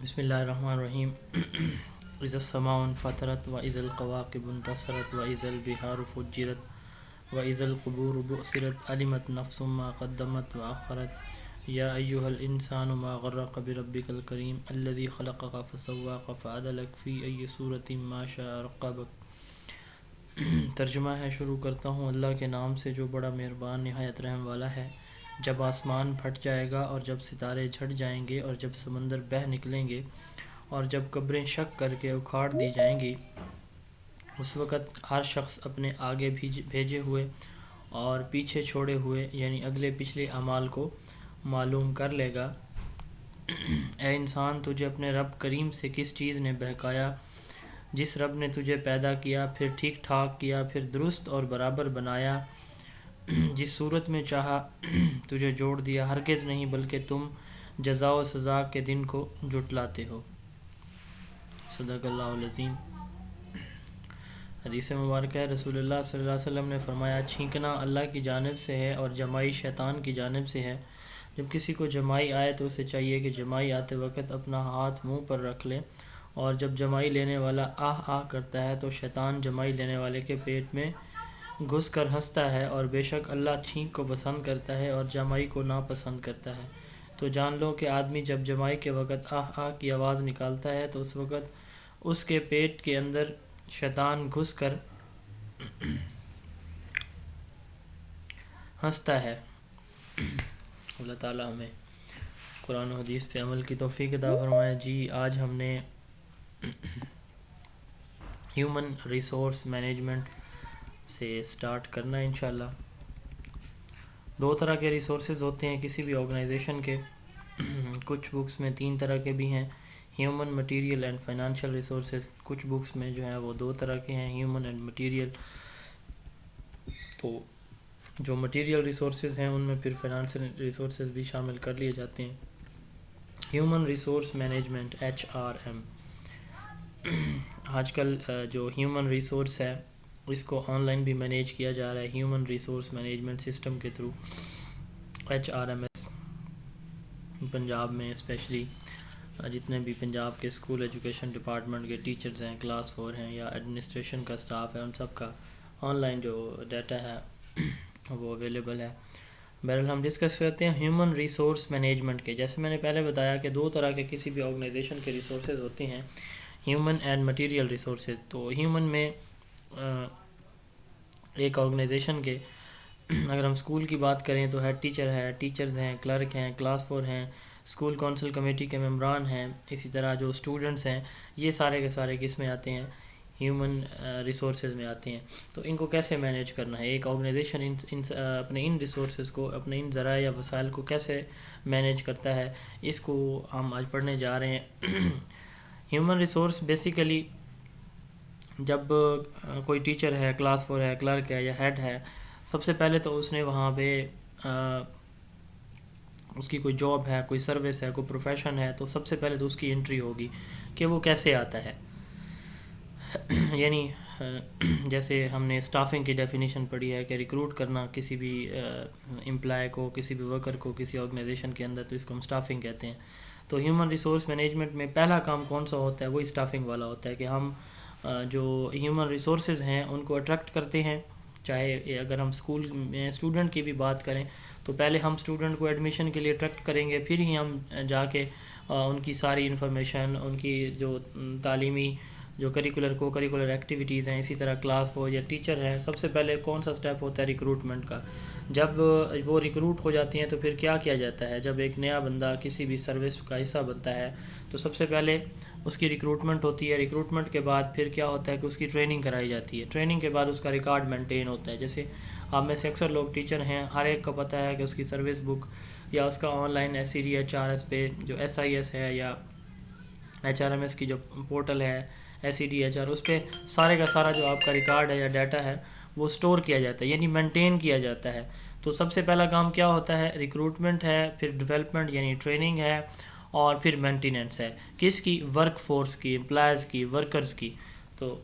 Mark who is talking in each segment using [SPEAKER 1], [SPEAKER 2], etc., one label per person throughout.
[SPEAKER 1] بسم اللہ الرحمن الرحیم اذا السماء انفطرت واذا الكواكب انتثرت واذا البحار فجرت واذا القبور بعثرت علمت نفس ما قدمت واخرت یا ایھا الانسان ما غرک بربک الکریم الذی خلقک فسواک فعدلک فی ای صورۃ ما شاء رکبک۔ ترجمہ ہے، شروع کرتا ہوں اللہ کے نام سے جو بڑا مہربان نہایت رحم والا ہے۔ جب آسمان پھٹ جائے گا اور جب ستارے جھٹ جائیں گے اور جب سمندر بہہ نکلیں گے اور جب قبریں شک کر کے اکھاڑ دی جائیں گی، اس وقت ہر شخص اپنے آگے بھیجے ہوئے اور پیچھے چھوڑے ہوئے یعنی اگلے پچھلے اعمال کو معلوم کر لے گا۔ اے انسان، تجھے اپنے رب کریم سے کس چیز نے بہکایا؟ جس رب نے تجھے پیدا کیا، پھر ٹھیک ٹھاک کیا، پھر درست اور برابر بنایا، جس صورت میں چاہا تجھے جوڑ دیا۔ ہرگز نہیں، بلکہ تم جزا و سزا کے دن کو جھٹلاتے ہو۔ صدق اللہ العظیم۔ حدیث مبارکہ ہے، رسول اللہ صلی اللہ علیہ وسلم نے فرمایا، چھینکنا اللہ کی جانب سے ہے اور جمائی شیطان کی جانب سے ہے۔ جب کسی کو جمائی آئے تو اسے چاہیے کہ جمائی آتے وقت اپنا ہاتھ منہ پر رکھ لے، اور جب جمائی لینے والا آہ آہ کرتا ہے تو شیطان جمائی لینے والے کے پیٹ میں گھس کر ہنستا ہے، اور بے شک اللہ چھینک کو پسند کرتا ہے اور جمائی کو ناپسند کرتا ہے۔ تو جان لو کہ آدمی جب جمائی کے وقت آہ آہ کی آواز نکالتا ہے تو اس وقت اس کے پیٹ کے اندر شیطان گھس کر ہنستا ہے۔ اللہ تعالی ہمیں قرآن و حدیث پہ عمل کی توفیق عطا فرمائے۔ جی، آج ہم نے ہیومن ریسورس مینجمنٹ سے سٹارٹ کرنا ہے انشاءاللہ۔ دو طرح کے ریسورسز ہوتے ہیں کسی بھی آرگنائزیشن کے۔ کچھ بکس میں 3 طرح کے بھی ہیں، human, material and financial resources. کچھ بکس میں جو ہیں وہ 2 طرح کے ہیں، ہیومن اینڈ مٹیریل۔ تو جو مٹیریل ریسورسز ہیں ان میں پھر فائنانشیل ریسورسز بھی شامل کر لیے جاتے ہیں۔ Human resource management HRM۔ آج کل جو ہیومن ریسورس ہے اس کو آن لائن بھی مینیج کیا جا رہا ہے ہیومن ریسورس مینجمنٹ سسٹم کے تھرو، HRMS۔ پنجاب میں اسپیشلی جتنے بھی پنجاب کے اسکول ایجوکیشن ڈپارٹمنٹ کے ٹیچرز ہیں، کلاس 4 ہیں یا ایڈمنسٹریشن کا سٹاف ہے، ان سب کا آن لائن جو ڈیٹا ہے وہ اویلیبل ہے۔ بہرحال ہم ڈسکس کرتے ہیں ہیومن ریسورس مینجمنٹ کے۔ جیسے میں نے پہلے بتایا کہ 2 طرح کے کسی بھی آرگنائزیشن کے ریسورسز ہوتے ہیں، ہیومن اینڈ مٹیریل ریسورسز۔ تو ہیومن میں ایک آرگنائزیشن کے اگر ہم اسکول کی بات کریں تو ہیڈ ٹیچر ہے، ٹیچرز ہیں، کلرک ہیں، کلاس 4 ہیں، اسکول کونسل کمیٹی کے ممبران ہیں، اسی طرح جو اسٹوڈنٹس ہیں، یہ سارے کے سارے کس میں آتے ہیں؟ ہیومن ریسورسز میں آتے ہیں۔ تو ان کو کیسے مینیج کرنا ہے؟ ایک آرگنائزیشن اپنے ان ریسورسز کو، اپنے ان ذرائع یا وسائل کو کیسے مینیج کرتا ہے، اس کو ہم آج پڑھنے جا رہے ہیں۔ ہیومن ریسورس بیسیکلی جب کوئی ٹیچر ہے، کلاس 4 ہے، کلرک ہے یا ہیڈ ہے، سب سے پہلے تو اس نے وہاں پہ اس کی کوئی جاب ہے، کوئی سروس ہے، کوئی پروفیشن ہے، تو سب سے پہلے تو اس کی انٹری ہوگی کہ وہ کیسے آتا ہے۔ یعنی جیسے ہم نے اسٹافنگ کی ڈیفینیشن پڑھی ہے کہ ریکروٹ کرنا کسی بھی امپلائی کو، کسی بھی ورکر کو کسی آرگنائزیشن کے اندر، تو اس کو ہم اسٹافنگ کہتے ہیں۔ تو ہیومن ریسورس مینجمنٹ میں پہلا کام کون سا ہوتا ہے؟ وہی اسٹافنگ والا ہوتا ہے کہ ہم جو ہیومن ریسورسز ہیں ان کو اٹریکٹ کرتے ہیں۔ چاہے اگر ہم اسکول میں اسٹوڈنٹ کی بھی بات کریں تو پہلے ہم اسٹوڈنٹ کو ایڈمیشن کے لیے اٹریکٹ کریں گے، پھر ہی ہم جا کے ان کی ساری انفارمیشن، ان کی جو تعلیمی جو کو کریکولر ایکٹیویٹیز ہیں، اسی طرح کلاس 4 یا ٹیچر ہیں، سب سے پہلے کون سا سٹیپ ہوتا ہے؟ ریکروٹمنٹ کا۔ جب وہ ریکروٹ ہو جاتی ہیں تو پھر کیا کیا جاتا ہے؟ جب ایک نیا بندہ کسی بھی سروس کا حصہ بنتا ہے تو سب سے پہلے اس کی ریکروٹمنٹ ہوتی ہے۔ ریکروٹمنٹ کے بعد پھر کیا ہوتا ہے کہ اس کی ٹریننگ کرائی جاتی ہے۔ ٹریننگ کے بعد اس کا ریکارڈ مینٹین ہوتا ہے۔ جیسے آپ میں سے اکثر لوگ ٹیچر ہیں، ہر ایک کو پتہ ہے کہ اس کی سروس بک یا اس کا آن لائن SEDHRS پہ جو SIS ہے یا HRMS کی جو پورٹل ہے SEDHR، اس پہ سارے کا سارا جو آپ کا ریکارڈ ہے یا ڈیٹا ہے وہ سٹور کیا جاتا ہے، یعنی مینٹین کیا جاتا ہے۔ تو سب سے پہلا کام کیا ہوتا ہے؟ ریکروٹمنٹ ہے، پھر ڈیولپمنٹ یعنی ٹریننگ ہے، اور پھر مینٹیننس ہے۔ کس کی؟ ورک فورس کی، امپلائز کی، ورکرز کی۔ تو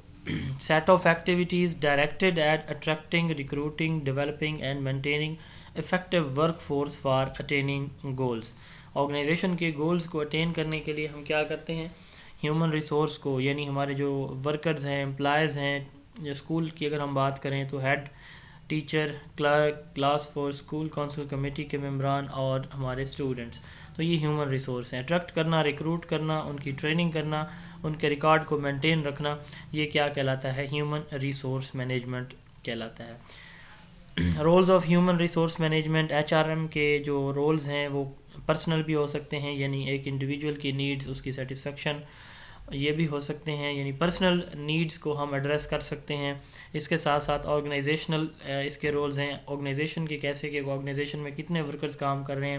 [SPEAKER 1] set of activities directed at attracting, recruiting, developing and maintaining effective work force for attaining goals. Organisation کے گولز کو اٹین کرنے کے لیے ہم کیا کرتے ہیں، ہیومن ریسورس کو، یعنی ہمارے جو ورکرز ہیں، امپلائز ہیں، یا اسکول کی اگر ہم بات کریں تو head teacher, clerk, class four, school council committee کے ممبران اور ہمارے اسٹوڈنٹس، تو یہ ہیومن ریسورس ہیں. اٹریکٹ کرنا، ریکروٹ کرنا، ان کی ٹریننگ کرنا، ان کے ریکارڈ کو مینٹین رکھنا، یہ کیا کہلاتا ہے، ہیومن ریسورس مینجمنٹ کہلاتا ہے. Rules of human resource management, H R M کے جو رولز ہیں وہ پرسنل بھی ہو سکتے ہیں، یعنی ایک انڈیویجول کی نیڈز، اس کی سیٹسفیکشن، یہ بھی ہو سکتے ہیں، یعنی پرسنل نیڈز کو ہم ایڈریس کر سکتے ہیں. اس کے ساتھ ساتھ آرگنائزیشنل اس کے رولز ہیں، آرگنائزیشن کے کیسے کہ آرگنائزیشن میں کتنے ورکرز کام کر رہے ہیں،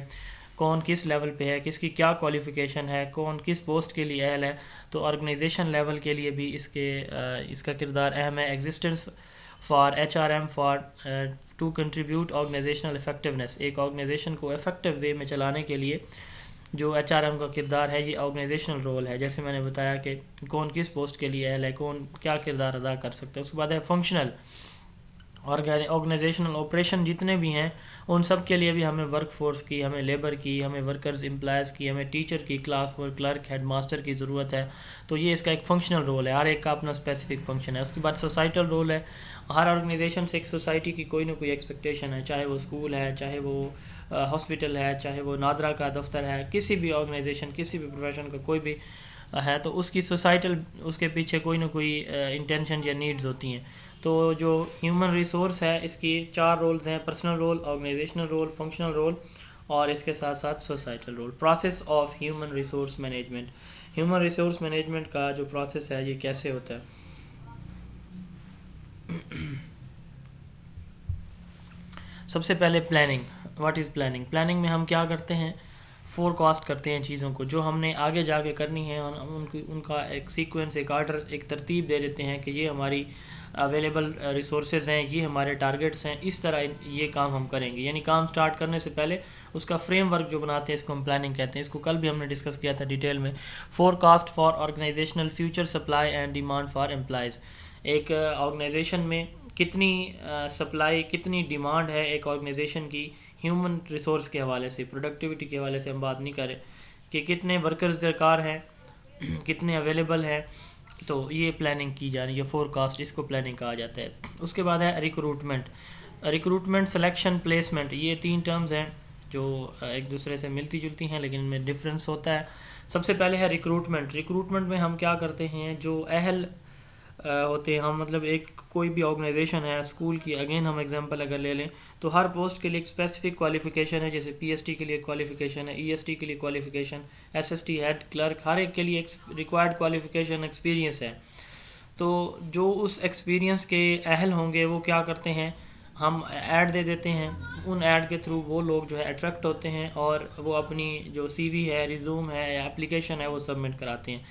[SPEAKER 1] کون کس لیول پہ ہے، کس کی کیا کوالیفیکیشن ہے، کون کس پوسٹ کے لیے اہل ہے. تو آرگنائزیشن لیول کے لیے بھی اس کا کردار اہم ہے. Existence for H R M for to contribute organisational effectiveness, ایک آرگنائزیشن کو افیکٹو وے میں چلانے کے لیے جو ایچ آر ایم کا کردار ہے، یہ آرگنائزیشنل رول ہے. جیسے میں نے بتایا کہ کون کس پوسٹ کے لیے اہل ہے، کون کیا کردار ادا کر سکتا ہے. اس کے بعد ہے فنکشنل، آرگنائزیشنل آپریشن جتنے بھی ہیں ان سب کے لیے بھی ہمیں ورک فورس کی، ہمیں لیبر کی، ہمیں ورکرز امپلائز کی، ہمیں ٹیچر کی، class four, clerk, head master کی ضرورت ہے. تو یہ اس کا ایک فنکشنل رول ہے، ہر ایک کا اپنا اسپیسیفک فنکشن ہے. اس کے بعد سوسائٹل رول ہے، ہر آرگنائزیشن سے ایک سوسائٹی کی کوئی نہ کوئی ایکسپیکٹیشن ہے، چاہے وہ اسکول ہے، چاہے وہ ہاسپٹل ہے، چاہے وہ نادرا کا دفتر ہے، کسی بھی آرگنائزیشن، کسی بھی پروفیشن کا کوئی بھی ہے، تو اس کی سوسائٹل، اس کے پیچھے کوئی نہ کوئی انٹینشن یا نیڈز ہوتی ہیں. تو جو ہیومن ریسورس ہے اس کی 4 رولز ہیں، personal role, organisational role, functional role اور اس کے ساتھ ساتھ societal role. Process of human resource management, human resource management کا جو پروسیس ہے یہ کیسے ہوتا ہے. سب سے پہلے planning. What is planning? Planning میں ہم کیا کرتے ہیں، فور کاسٹ کرتے ہیں چیزوں کو جو ہم نے آگے جا کے کرنی ہے، ان کا ایک سیکوینس، ایک آرڈر، ایک ترتیب دے دیتے ہیں کہ یہ ہماری اویلیبل ریسورسز ہیں، یہ ہمارے ٹارگیٹس ہیں، اس طرح یہ کام ہم کریں گے. یعنی کام سٹارٹ کرنے سے پہلے اس کا فریم ورک جو بناتے ہیں اس کو ہم پلاننگ کہتے ہیں. اس کو کل بھی ہم نے ڈسکس کیا تھا ڈیٹیل میں. Forecast for organisational future supply and demand for employees, ایک آرگنائزیشن میں کتنی سپلائی، کتنی ڈیمانڈ ہے ایک آرگنائزیشن کی ہیومن ریسورس کے حوالے سے، پروڈکٹیوٹی کے حوالے سے ہم بات نہیں کریں کہ کتنے ورکرز درکار ہیں، کتنے اویلیبل ہے. تو یہ پلاننگ کی جا رہی ہے، فور کاسٹ، اس کو پلاننگ کہا جاتا ہے. اس کے بعد ہے ریکروٹمنٹ. ریکروٹمنٹ، سلیکشن، پلیسمنٹ، یہ 3 ٹرمز ہیں جو ایک دوسرے سے ملتی جلتی ہیں لیکن ان میں ڈفرینس ہوتا ہے. سب سے پہلے ہے ریکروٹمنٹ. ریکروٹمنٹ میں ہم کیا کرتے ہیں، جو اہل ہوتے ہیں، ہم مطلب ایک کوئی بھی آرگنائزیشن ہے، اسکول کی اگین ہم ایگزامپل اگر لے لیں تو ہر پوسٹ کے لیے ایک اسپیسیفک کوالیفیکیشن ہے. جیسے پی ایس ٹی کے لیے کوالیفیکیشن ہے، ای ایس ٹی کے لیے qualification, S S T, head, clerk, ہر ایک کے لیے ایک ریکوائرڈ کوالیفیکیشن، ایکسپیرینس ہے. تو جو اس ایکسپیرینس کے اہل ہوں گے وہ کیا کرتے ہیں، ہم ایڈ دے دیتے ہیں، ان ایڈ کے تھرو وہ لوگ جو ہے اٹریکٹ ہوتے ہیں اور وہ اپنی جو سی وی ہے، ریزیوم ہے یا اپلیکیشن ہے وہ سبمٹ کراتے ہیں.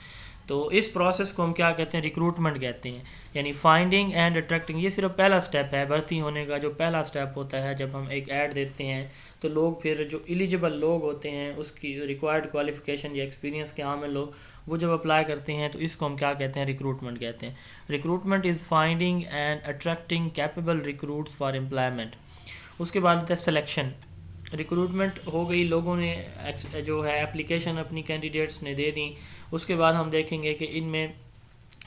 [SPEAKER 1] تو اس پروسیس کو ہم کیا کہتے ہیں، ریکروٹمنٹ کہتے ہیں. یعنی فائنڈنگ اینڈ اٹریکٹنگ، یہ صرف پہلا سٹیپ ہے، بھرتی ہونے کا جو پہلا سٹیپ ہوتا ہے. جب ہم ایک ایڈ دیتے ہیں تو لوگ پھر جو ایلیجیبل لوگ ہوتے ہیں، اس کی ریکوائرڈ کوالیفیکیشن یا ایکسپیرینس کے عامل لوگ، وہ جب اپلائی کرتے ہیں تو اس کو ہم کیا کہتے ہیں، ریکروٹمنٹ کہتے ہیں. Recruitment is finding and attracting capable recruits for employment. اس کے بعد ہے سلیکشن. ریکروٹمنٹ ہو گئی، لوگوں نے جو ہے اپلیکیشن اپنی کینڈیڈیٹس نے دے دیں. اس کے بعد ہم دیکھیں گے کہ ان میں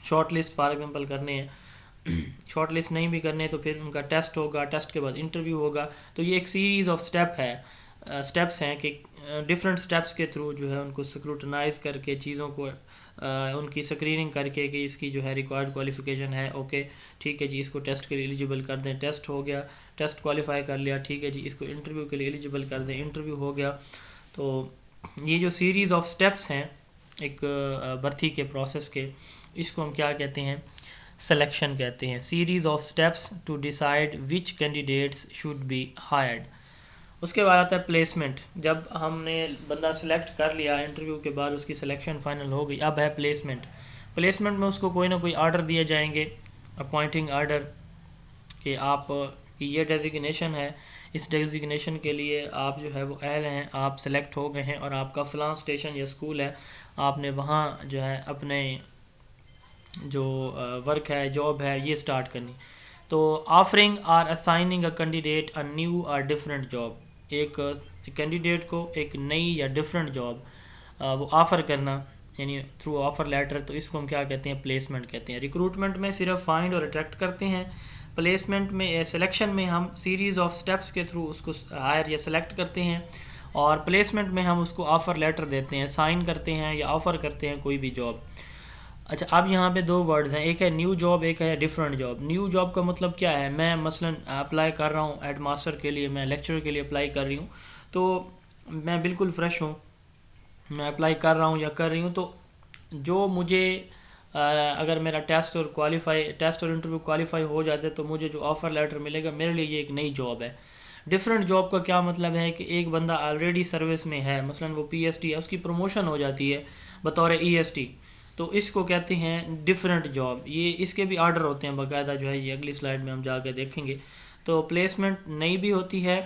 [SPEAKER 1] شارٹ لسٹ فار ایگزامپل کرنے ہیں، شارٹ لسٹ نہیں بھی کرنے تو پھر ان کا ٹیسٹ ہوگا، ٹیسٹ کے بعد انٹرویو ہوگا. تو یہ ایک سیریز آف اسٹیپس ہیں کہ ڈفرینٹ اسٹیپس کے تھرو جو ہے ان کو سکروٹنائز کر کے چیزوں کو ان کی اسکریننگ کر کے کہ اس کی جو ہے ریکوائرڈ کوالیفیکیشن ہے، اوکے ٹھیک ہے جی، اس کو ٹیسٹ کے لیے ایلیجیبل کر دیں، ٹیسٹ ہو گیا، ٹیسٹ کوالیفائی کر لیا، ٹھیک ہے جی، اس کو انٹرویو کے لیے ایلیجیبل کر دیں، انٹرویو ہو گیا. تو یہ جو سیریز آف اسٹیپس ہیں ایک بھرتی کے پروسیس کے، اس کو ہم کیا کہتے ہیں، سلیکشن کہتے ہیں. Series of steps to decide which candidates should be hired. اس کے بعد آتا ہے پلیسمنٹ. جب ہم نے بندہ سلیکٹ کر لیا انٹرویو کے بعد، اس کی سلیکشن فائنل ہو گئی، اب ہے پلیسمنٹ. پلیسمنٹ میں اس کو کوئی نہ کوئی آرڈر دیے جائیں گے، اپوائنٹنگ آرڈر، کہ آپ کی یہ ڈیزیگنیشن ہے، اس ڈیزیگنیشن کے لیے آپ جو ہے وہ اہل ہیں، آپ سلیکٹ ہو گئے ہیں اور آپ کا فلاں اسٹیشن یا اسکول ہے، آپ نے وہاں جو ہے اپنے جو ورک ہے، جاب ہے، یہ سٹارٹ کرنی. تو آفرنگ اور assigning a candidate a new اور ڈفرینٹ جاب. ایک کینڈیڈیٹ کو ایک نئی یا ڈفرینٹ جاب وہ آفر کرنا یعنی تھرو آفر لیٹر، تو اس کو ہم کیا کہتے ہیں؟ پلیسمنٹ کہتے ہیں۔ ریکروٹمنٹ میں صرف فائنڈ اور اٹریکٹ کرتے ہیں، پلیسمنٹ میں سلیکشن میں ہم سیریز آف سٹیپس کے تھرو اس کو ہائر یا سلیکٹ کرتے ہیں، اور پلیسمنٹ میں ہم اس کو آفر لیٹر دیتے ہیں، سائن کرتے ہیں یا آفر کرتے ہیں کوئی بھی جاب۔ اچھا، اب یہاں پہ دو ورڈز ہیں، ایک ہے نیو جاب، ایک ہے ڈفرینٹ جاب۔ نیو جاب کا مطلب کیا ہے؟ میں مثلا اپلائی کر رہا ہوں ہیڈ ماسٹر کے لیے، میں لیکچر کے لیے اپلائی کر رہی ہوں، تو میں بالکل فریش ہوں، میں اپلائی کر رہا ہوں یا کر رہی ہوں، تو جو مجھے اگر میرا ٹیسٹ اور انٹرویو کوالیفائی ہو جاتا ہے تو مجھے جو آفر لیٹر ملے گا میرے لیے یہ ایک نئی جاب ہے۔ ڈفرینٹ جاب کا کیا مطلب ہے کہ ایک بندہ آلریڈی سروس میں ہے، مثلا وہ پی ایس ٹی ہے، اس کی پروموشن ہو جاتی ہے بطور ای ایس ٹی، تو اس کو کہتے ہیں ڈفرینٹ جاب۔ یہ اس کے بھی آرڈر ہوتے ہیں باقاعدہ، جو ہے یہ اگلی سلائیڈ میں ہم جا کے دیکھیں گے۔ تو پلیسمنٹ نئی بھی ہوتی ہے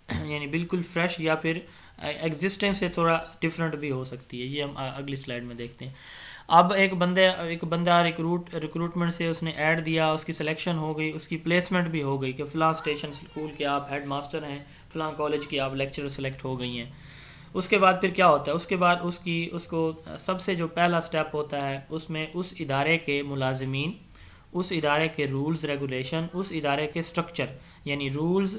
[SPEAKER 1] یعنی بالکل فریش، یا پھر ایگزسٹنگ سے تھوڑا ڈفرینٹ بھی ہو سکتی ہے، یہ ہم اگلی سلائیڈ میں دیکھتے ہیں۔ اب ایک بندہ ریکروٹمنٹ سے اس نے ایڈ دیا، اس کی سلیکشن ہو گئی، اس کی پلیسمنٹ بھی ہو گئی کہ فلاں اسٹیشن اسکول کے آپ ہیڈ ماسٹر ہیں، فلاں کالج کی آپ لیکچرر سلیکٹ ہو گئی ہیں۔ اس کے بعد پھر کیا ہوتا ہے؟ اس کے بعد اس کو سب سے جو پہلا سٹیپ ہوتا ہے، اس میں اس ادارے کے ملازمین، اس ادارے کے رولز ریگولیشن، اس ادارے کے سٹرکچر یعنی رولز،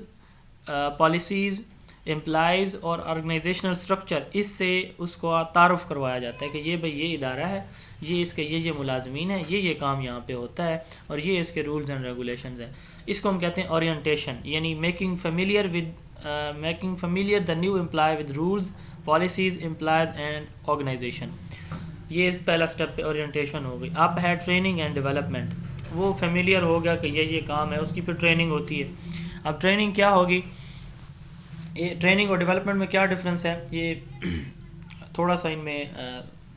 [SPEAKER 1] پالیسیز، امپلائیز اور آرگنائزیشنل سٹرکچر، اس سے اس کو تعارف کروایا جاتا ہے کہ یہ بھئی یہ ادارہ ہے، یہ اس کے یہ ملازمین ہیں، یہ کام یہاں پہ ہوتا ہے، اور یہ اس کے رولز اینڈ ریگولیشنز ہیں۔ اس کو ہم کہتے ہیں اورینٹیشن، یعنی making familiar the new employee with rules, policies, employees and organisation. یہ پہلا سٹیپ پہ اورینٹیشن ہو گئی۔ اب ہے ٹریننگ اینڈ ڈیولپمنٹ، وہ فیملیئر ہو گیا کہ یہ کام ہے، اس کی پھر ٹریننگ ہوتی ہے۔ اب ٹریننگ کیا ہوگی؟ ٹریننگ اور ڈیولپمنٹ میں کیا ڈفرینس ہے؟ یہ تھوڑا سا ان میں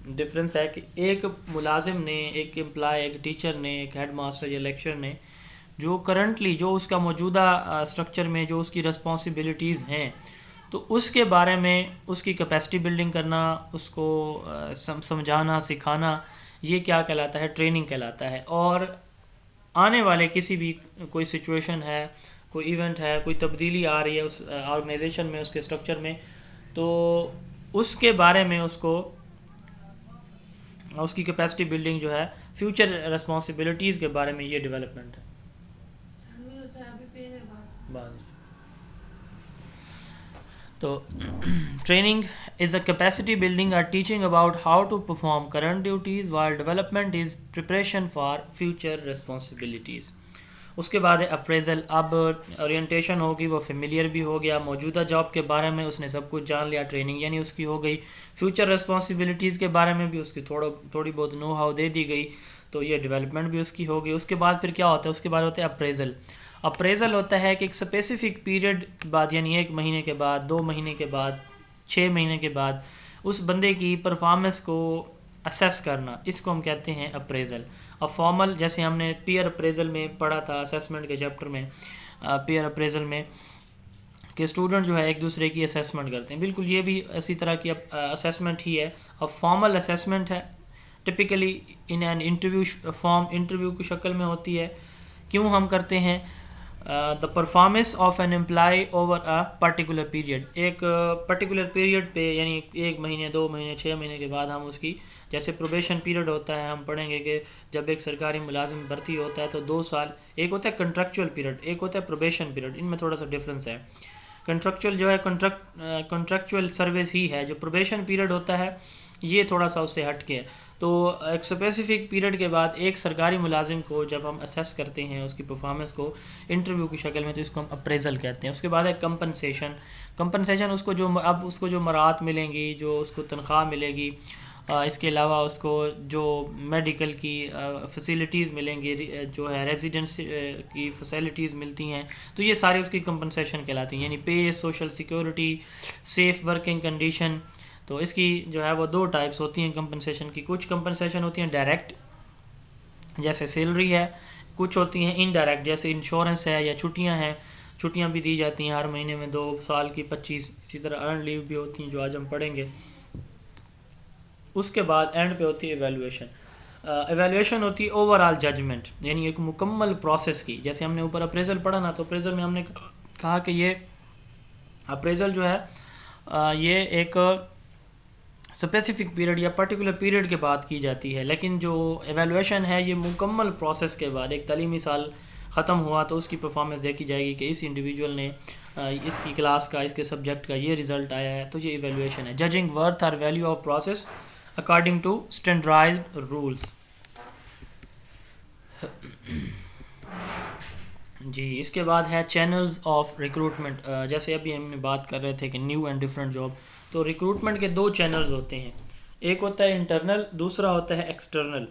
[SPEAKER 1] ڈفرینس ہے کہ ایک ملازم نے، ایک امپلائی، ایک ٹیچر نے، ایک ہیڈ ماسٹر یا لیکچر نے، جو کرنٹلی جو اس کا موجودہ اسٹرکچر میں جو اس کی رسپانسبلٹیز ہیں، تو اس کے بارے میں اس کی کیپیسٹی بلڈنگ کرنا، اس کو سمجھانا، سکھانا، یہ کیا کہلاتا ہے؟ ٹریننگ کہلاتا ہے۔ اور آنے والے کسی بھی کوئی سچویشن ہے، کوئی ایونٹ ہے، کوئی تبدیلی آ رہی ہے اس آرگنائزیشن میں، اس کے اسٹرکچر میں، تو اس کے بارے میں اس کی کیپیسٹی بلڈنگ جو ہے، فیوچر ریسپانسبلٹیز کے بارے میں، یہ ڈیولپمنٹ ہے۔ تو training is a capacity building اور teaching about how to perform current duties, while development is preparation for future responsibilities. اس کے بعد ہے اپریزل۔ اب اورینٹیشن ہوگی، وہ فیملیئر بھی ہو گیا، موجودہ جاب کے بارے میں اس نے سب کچھ جان لیا، ٹریننگ یعنی اس کی ہو گئی، فیوچر ریسپانسبلٹیز کے بارے میں بھی اس کی تھوڑی بہت نو ہاؤ دے دی گئی، تو یہ ڈیولپمنٹ بھی اس کی ہوگی۔ اس کے بعد پھر کیا ہوتا ہے؟ اس کے بعد ہوتا ہے اپریزل۔ اپریزل ہوتا ہے کہ ایک اسپیسیفک پیریڈ بعد، یعنی 1 مہینے کے بعد، 2 مہینے کے بعد، 6 مہینے کے بعد اس بندے کی پرفارمنس کو اسیس کرنا، اس کو ہم کہتے ہیں اپریزل۔ اب فارمل، جیسے ہم نے پیئر اپریزل میں پڑھا تھا اسیسمنٹ کے چیپٹر میں، پیئر اپریزل میں، کہ اسٹوڈنٹ جو ہے ایک دوسرے کی اسیسمنٹ کرتے ہیں، بالکل یہ بھی اسی طرح کی اسیسمنٹ ہی ہے۔ اب فارمل اسیسمنٹ ہے، typically in an interview form, interview کی شکل میں ہوتی ہے۔ کیوں ہم کرتے ہیں؟ The performance of an employee over a particular period, ایک پرٹیکولر پیریڈ پہ، یعنی 1 مہینے، 2 مہینے، 6 مہینے کے بعد ہم اس کی، جیسے پروبیشن پیریڈ ہوتا ہے، ہم پڑھیں گے کہ جب ایک سرکاری ملازم بھرتی ہوتا ہے تو 2 سال، ایک ہوتا ہے کنٹریکچوئل پیریڈ، ایک ہوتا ہے پروبیشن پیریڈ، ان میں تھوڑا سا ڈفرینس ہے۔ کنٹریکچوئل جو ہے کنٹریکچوئل سروس ہی ہے، جو پروبیشن پیریڈ ہوتا ہے یہ تھوڑا سا اس سے ہٹ کے ہے۔ تو ایک اسپیسیفک پیریڈ کے بعد ایک سرکاری ملازم کو جب ہم اسیس کرتے ہیں اس کی پرفارمنس کو انٹرویو کی شکل میں، تو اس کو ہم اپریزل کہتے ہیں۔ اس کے بعد ہے کمپنسیشن، اس کو جو مراعات ملیں گی، جو اس کو تنخواہ ملے گی، اس کے علاوہ اس کو جو میڈیکل کی فیسیلیٹیز ملیں گی، جو ہے ریزیڈنس کی فیسیلیٹیز ملتی ہیں، تو یہ سارے اس کی کمپنسیشن کہلاتی ہیں، یعنی pay, social security, safe working condition. تو اس کی جو ہے وہ 2 ٹائپس ہوتی ہیں کمپنسیشن کی۔ کچھ کمپنسیشن ہوتی ہیں ڈائریکٹ جیسے سیلری ہے، کچھ ہوتی ہیں انڈائریکٹ جیسے انشورنس ہے یا چھٹیاں ہیں، چھٹیاں بھی دی جاتی ہیں ہر مہینے میں 2 سال کی 25، اسی طرح ارن لیو بھی ہوتی ہیں جو آج ہم پڑھیں گے۔ اس کے بعد اینڈ پہ ہوتی ہے ایویلویشن ہوتی ہے اوور آل ججمنٹ، یعنی ایک مکمل پروسیس کی۔ جیسے ہم نے اوپر اپریزل پڑھا نا، تو اپریزل میں ہم نے کہا کہ یہ اپریزل جو ہے یہ ایک اسپیسیفک پیریڈ یا پرٹیکولر پیریڈ کے بعد کی جاتی ہے، لیکن جو ایویلویشن ہے یہ مکمل پروسیس کے بعد، ایک تعلیمی سال ختم ہوا تو اس کی پرفارمنس دیکھی جائے گی کہ اس انڈیویجول نے اس کی کلاس کا، اس کے سبجیکٹ کا یہ رزلٹ آیا ہے، تو یہ ایویلویشن ہے. ججنگ ورتھ اور value of process according to standardized rules. جی اس کے بعد ہے چینلز آف ریکروٹمنٹ. جیسے ابھی ہم نے بات کر رہے تھے کہ نیو اینڈ ڈفرینٹ جاب، تو ریکروٹمنٹ کے دو چینلز ہوتے ہیں، ایک ہوتا ہے انٹرنل، دوسرا ہوتا ہے ایکسٹرنل.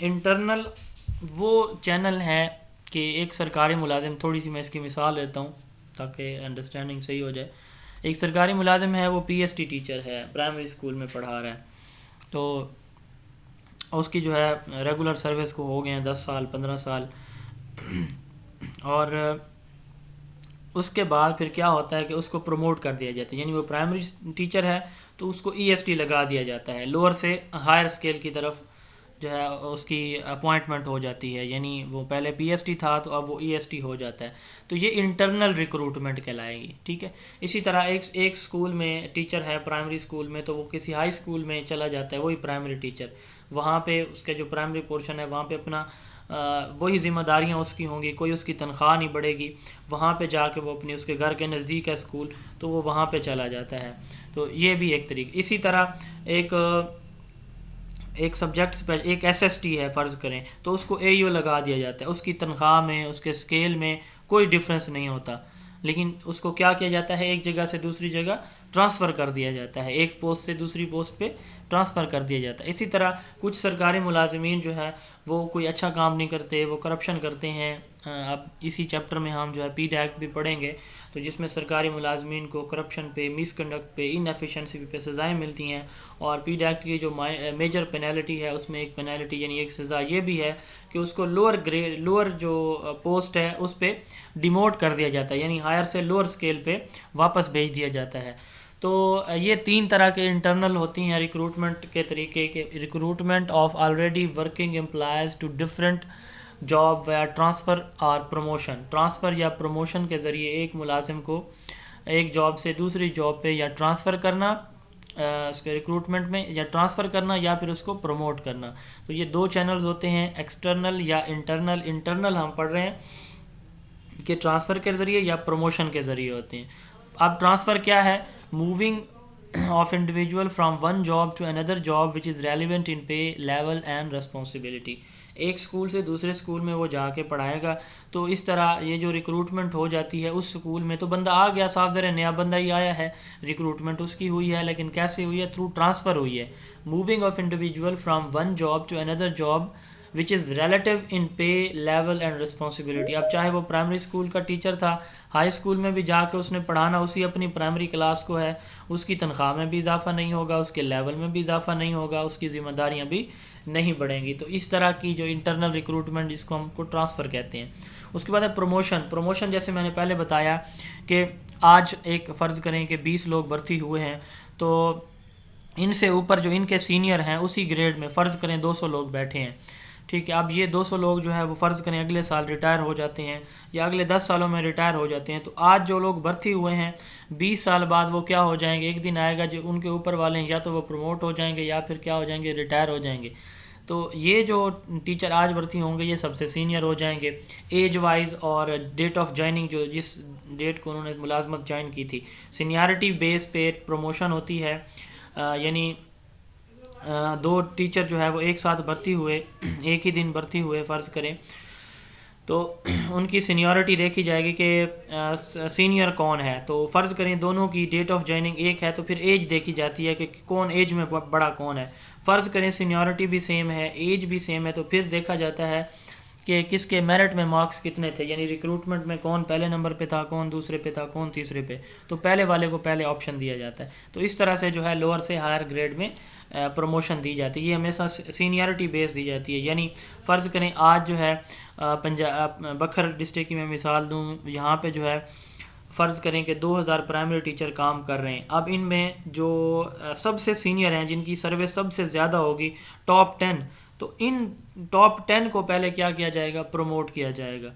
[SPEAKER 1] انٹرنل وہ چینل ہے کہ ایک سرکاری ملازم، تھوڑی سی میں اس کی مثال لیتا ہوں تاکہ انڈرسٹینڈنگ صحیح ہو جائے. ایک سرکاری ملازم ہے، وہ پی ایس ٹی ٹیچر ہے، پرائمری اسکول میں پڑھا رہا ہے، تو اس کی جو ہے ریگولر سروس کو ہو گئے ہیں 10 سال 15 سال، اور اس کے بعد پھر کیا ہوتا ہے کہ اس کو پروموٹ کر دیا جاتا ہے. یعنی وہ پرائمری ٹیچر ہے تو اس کو ای ایس ٹی لگا دیا جاتا ہے، لوور سے ہائر اسکیل کی طرف جو ہے اس کی اپوائنٹمنٹ ہو جاتی ہے. یعنی وہ پہلے پی ایس ٹی تھا تو اب وہ ای ایس ٹی ہو جاتا ہے، تو یہ انٹرنل ریکروٹمنٹ کہلائے گی. ٹھیک ہے. اسی طرح ایک اسکول میں ٹیچر ہے پرائمری اسکول میں، تو وہ کسی ہائی اسکول میں چلا جاتا ہے، وہی پرائمری ٹیچر، وہاں پہ اس کے جو پرائمری پورشن ہے وہاں پہ اپنا وہی ذمہ داریاں اس کی ہوں گی، کوئی اس کی تنخواہ نہیں بڑھے گی. وہاں پہ جا کے وہ اپنی، اس کے گھر کے نزدیک ہے اسکول تو وہ وہاں پہ چلا جاتا ہے. تو یہ بھی ایک طریقہ. اسی طرح ایک سبجیکٹ ایک ایس ایس ٹی ہے فرض کریں، تو اس کو اے یو لگا دیا جاتا ہے، اس کی تنخواہ میں، اس کے اسکیل میں کوئی ڈفرینس نہیں ہوتا، لیکن اس کو کیا کیا جاتا ہے، ایک جگہ سے دوسری جگہ ٹرانسفر کر دیا جاتا ہے، ایک پوسٹ سے دوسری پوسٹ پہ ٹرانسفر کر دیا جاتا ہے. اسی طرح کچھ سرکاری ملازمین جو ہے وہ کوئی اچھا کام نہیں کرتے، وہ کرپشن کرتے ہیں. اب اسی چیپٹر میں ہم جو ہے پی ڈیکٹ بھی پڑھیں گے، تو جس میں سرکاری ملازمین کو کرپشن پہ، مس کنڈکٹ پہ، ان ایفیشنسی پہ سزائیں ملتی ہیں. اور پی ڈیکٹ کی جو میجر پینالٹی ہے اس میں ایک پینالٹی یعنی ایک سزا یہ بھی ہے کہ اس کو لوور جو پوسٹ ہے اس پہ ڈیموٹ کر دیا جاتا ہے، یعنی ہائر سے لوور اسکیل پہ واپس بھیج دیا جاتا ہے. تو یہ 3 طرح کے انٹرنل ہوتی ہیں ریکروٹمنٹ کے طریقے کے. Recruitment of already working employees to different job via transfer اور پروموشن. ٹرانسفر یا پروموشن کے ذریعے ایک ملازم کو ایک جاب سے دوسری جاب پہ یا ٹرانسفر کرنا، اس کے ریکروٹمنٹ میں یا ٹرانسفر کرنا، یا پھر اس کو پروموٹ کرنا. تو یہ 2 چینلز ہوتے ہیں، ایکسٹرنل یا انٹرنل. انٹرنل ہم پڑھ رہے ہیں کہ ٹرانسفر کے ذریعے یا پروموشن کے ذریعے ہوتے ہیں. اب ٹرانسفر کیا ہے؟ Moving of individual from one job to another job which is relevant in pay level and responsibility. ایک اسکول سے دوسرے اسکول میں وہ جا کے پڑھائے گا، تو اس طرح یہ جو ریکروٹمنٹ ہو جاتی ہے اس اسکول میں، تو بندہ آ گیا، صاف ذرا نیا بندہ ہی آیا ہے، ریکروٹمنٹ اس کی ہوئی ہے، لیکن کیسے ہوئی ہے؟ تھرو ٹرانسفر ہوئی ہے. Moving of individual from one job to another job which is relative in pay level and responsibility. اب چاہے وہ پرائمری اسکول کا ٹیچر تھا، ہائی اسکول میں بھی جا کے اس نے پڑھانا اسی اپنی پرائمری کلاس کو ہے، اس کی تنخواہ میں بھی اضافہ نہیں ہوگا، اس کے لیول میں بھی اضافہ نہیں ہوگا، اس کی ذمہ داریاں بھی نہیں بڑھیں گی. تو اس طرح کی جو انٹرنل ریکروٹمنٹ جس کو ہم کو ٹرانسفر کہتے ہیں. اس کے بعد ہے پروموشن. پروموشن جیسے میں نے پہلے بتایا کہ آج ایک فرض کریں کہ 20 لوگ بھرتی ہوئے ہیں، تو ان سے اوپر جو ان کے سینئر ہیں اسی گریڈ میں فرض کریں 200 لوگ بیٹھے ہیں. ٹھیک ہے. اب یہ 200 لوگ جو ہے وہ فرض کریں اگلے سال ریٹائر ہو جاتے ہیں یا اگلے 10 سالوں میں ریٹائر ہو جاتے ہیں. تو آج جو لوگ بھرتی ہوئے ہیں 20 سال بعد وہ کیا ہو جائیں گے؟ ایک دن آئے گا جو ان کے اوپر والے ہیں یا تو وہ پروموٹ ہو جائیں گے یا پھر کیا ہو جائیں گے؟ ریٹائر ہو جائیں گے. تو یہ جو ٹیچر آج بھرتی ہوں گے یہ سب سے سینئر ہو جائیں گے ایج وائز اور ڈیٹ آف جوائننگ، جو جس ڈیٹ کو انہوں نے ملازمت جوائن کی تھی. سینیارٹی بیس پہ پروموشن ہوتی ہے، یعنی 2 ٹیچر جو ہے وہ ایک ساتھ بھرتی ہوئے، ایک ہی دن بھرتی ہوئے فرض کریں، تو ان کی سینیورٹی دیکھی جائے گی کہ سینئر کون ہے. تو فرض کریں دونوں کی ڈیٹ آف جوائننگ ایک ہے، تو پھر ایج دیکھی جاتی ہے کہ کون ایج میں بڑا کون ہے. فرض کریں سینیورٹی بھی سیم ہے، ایج بھی سیم ہے، تو پھر دیکھا جاتا ہے کہ کس کے میرٹ میں مارکس کتنے تھے، یعنی ریکروٹمنٹ میں کون پہلے نمبر پہ تھا، کون دوسرے پہ تھا، کون تیسرے پہ، تو پہلے والے کو پہلے آپشن دیا جاتا ہے. تو اس طرح سے جو ہے لوور سے ہائر گریڈ میں پروموشن دی جاتی ہے. یہ ہمیشہ سینیارٹی بیس دی جاتی ہے. یعنی فرض کریں آج جو ہے بکھر ڈسٹرکٹ کی میں مثال دوں، یہاں پہ جو ہے فرض کریں کہ 2000 پرائمری ٹیچر کام کر رہے ہیں. اب ان میں جو سب سے سینئر ہیں، جن کی سروس سب سے زیادہ ہوگی، ٹاپ 10، تو ان ٹاپ 10 کو پہلے کیا جائے گا؟ پروموٹ کیا جائے گا.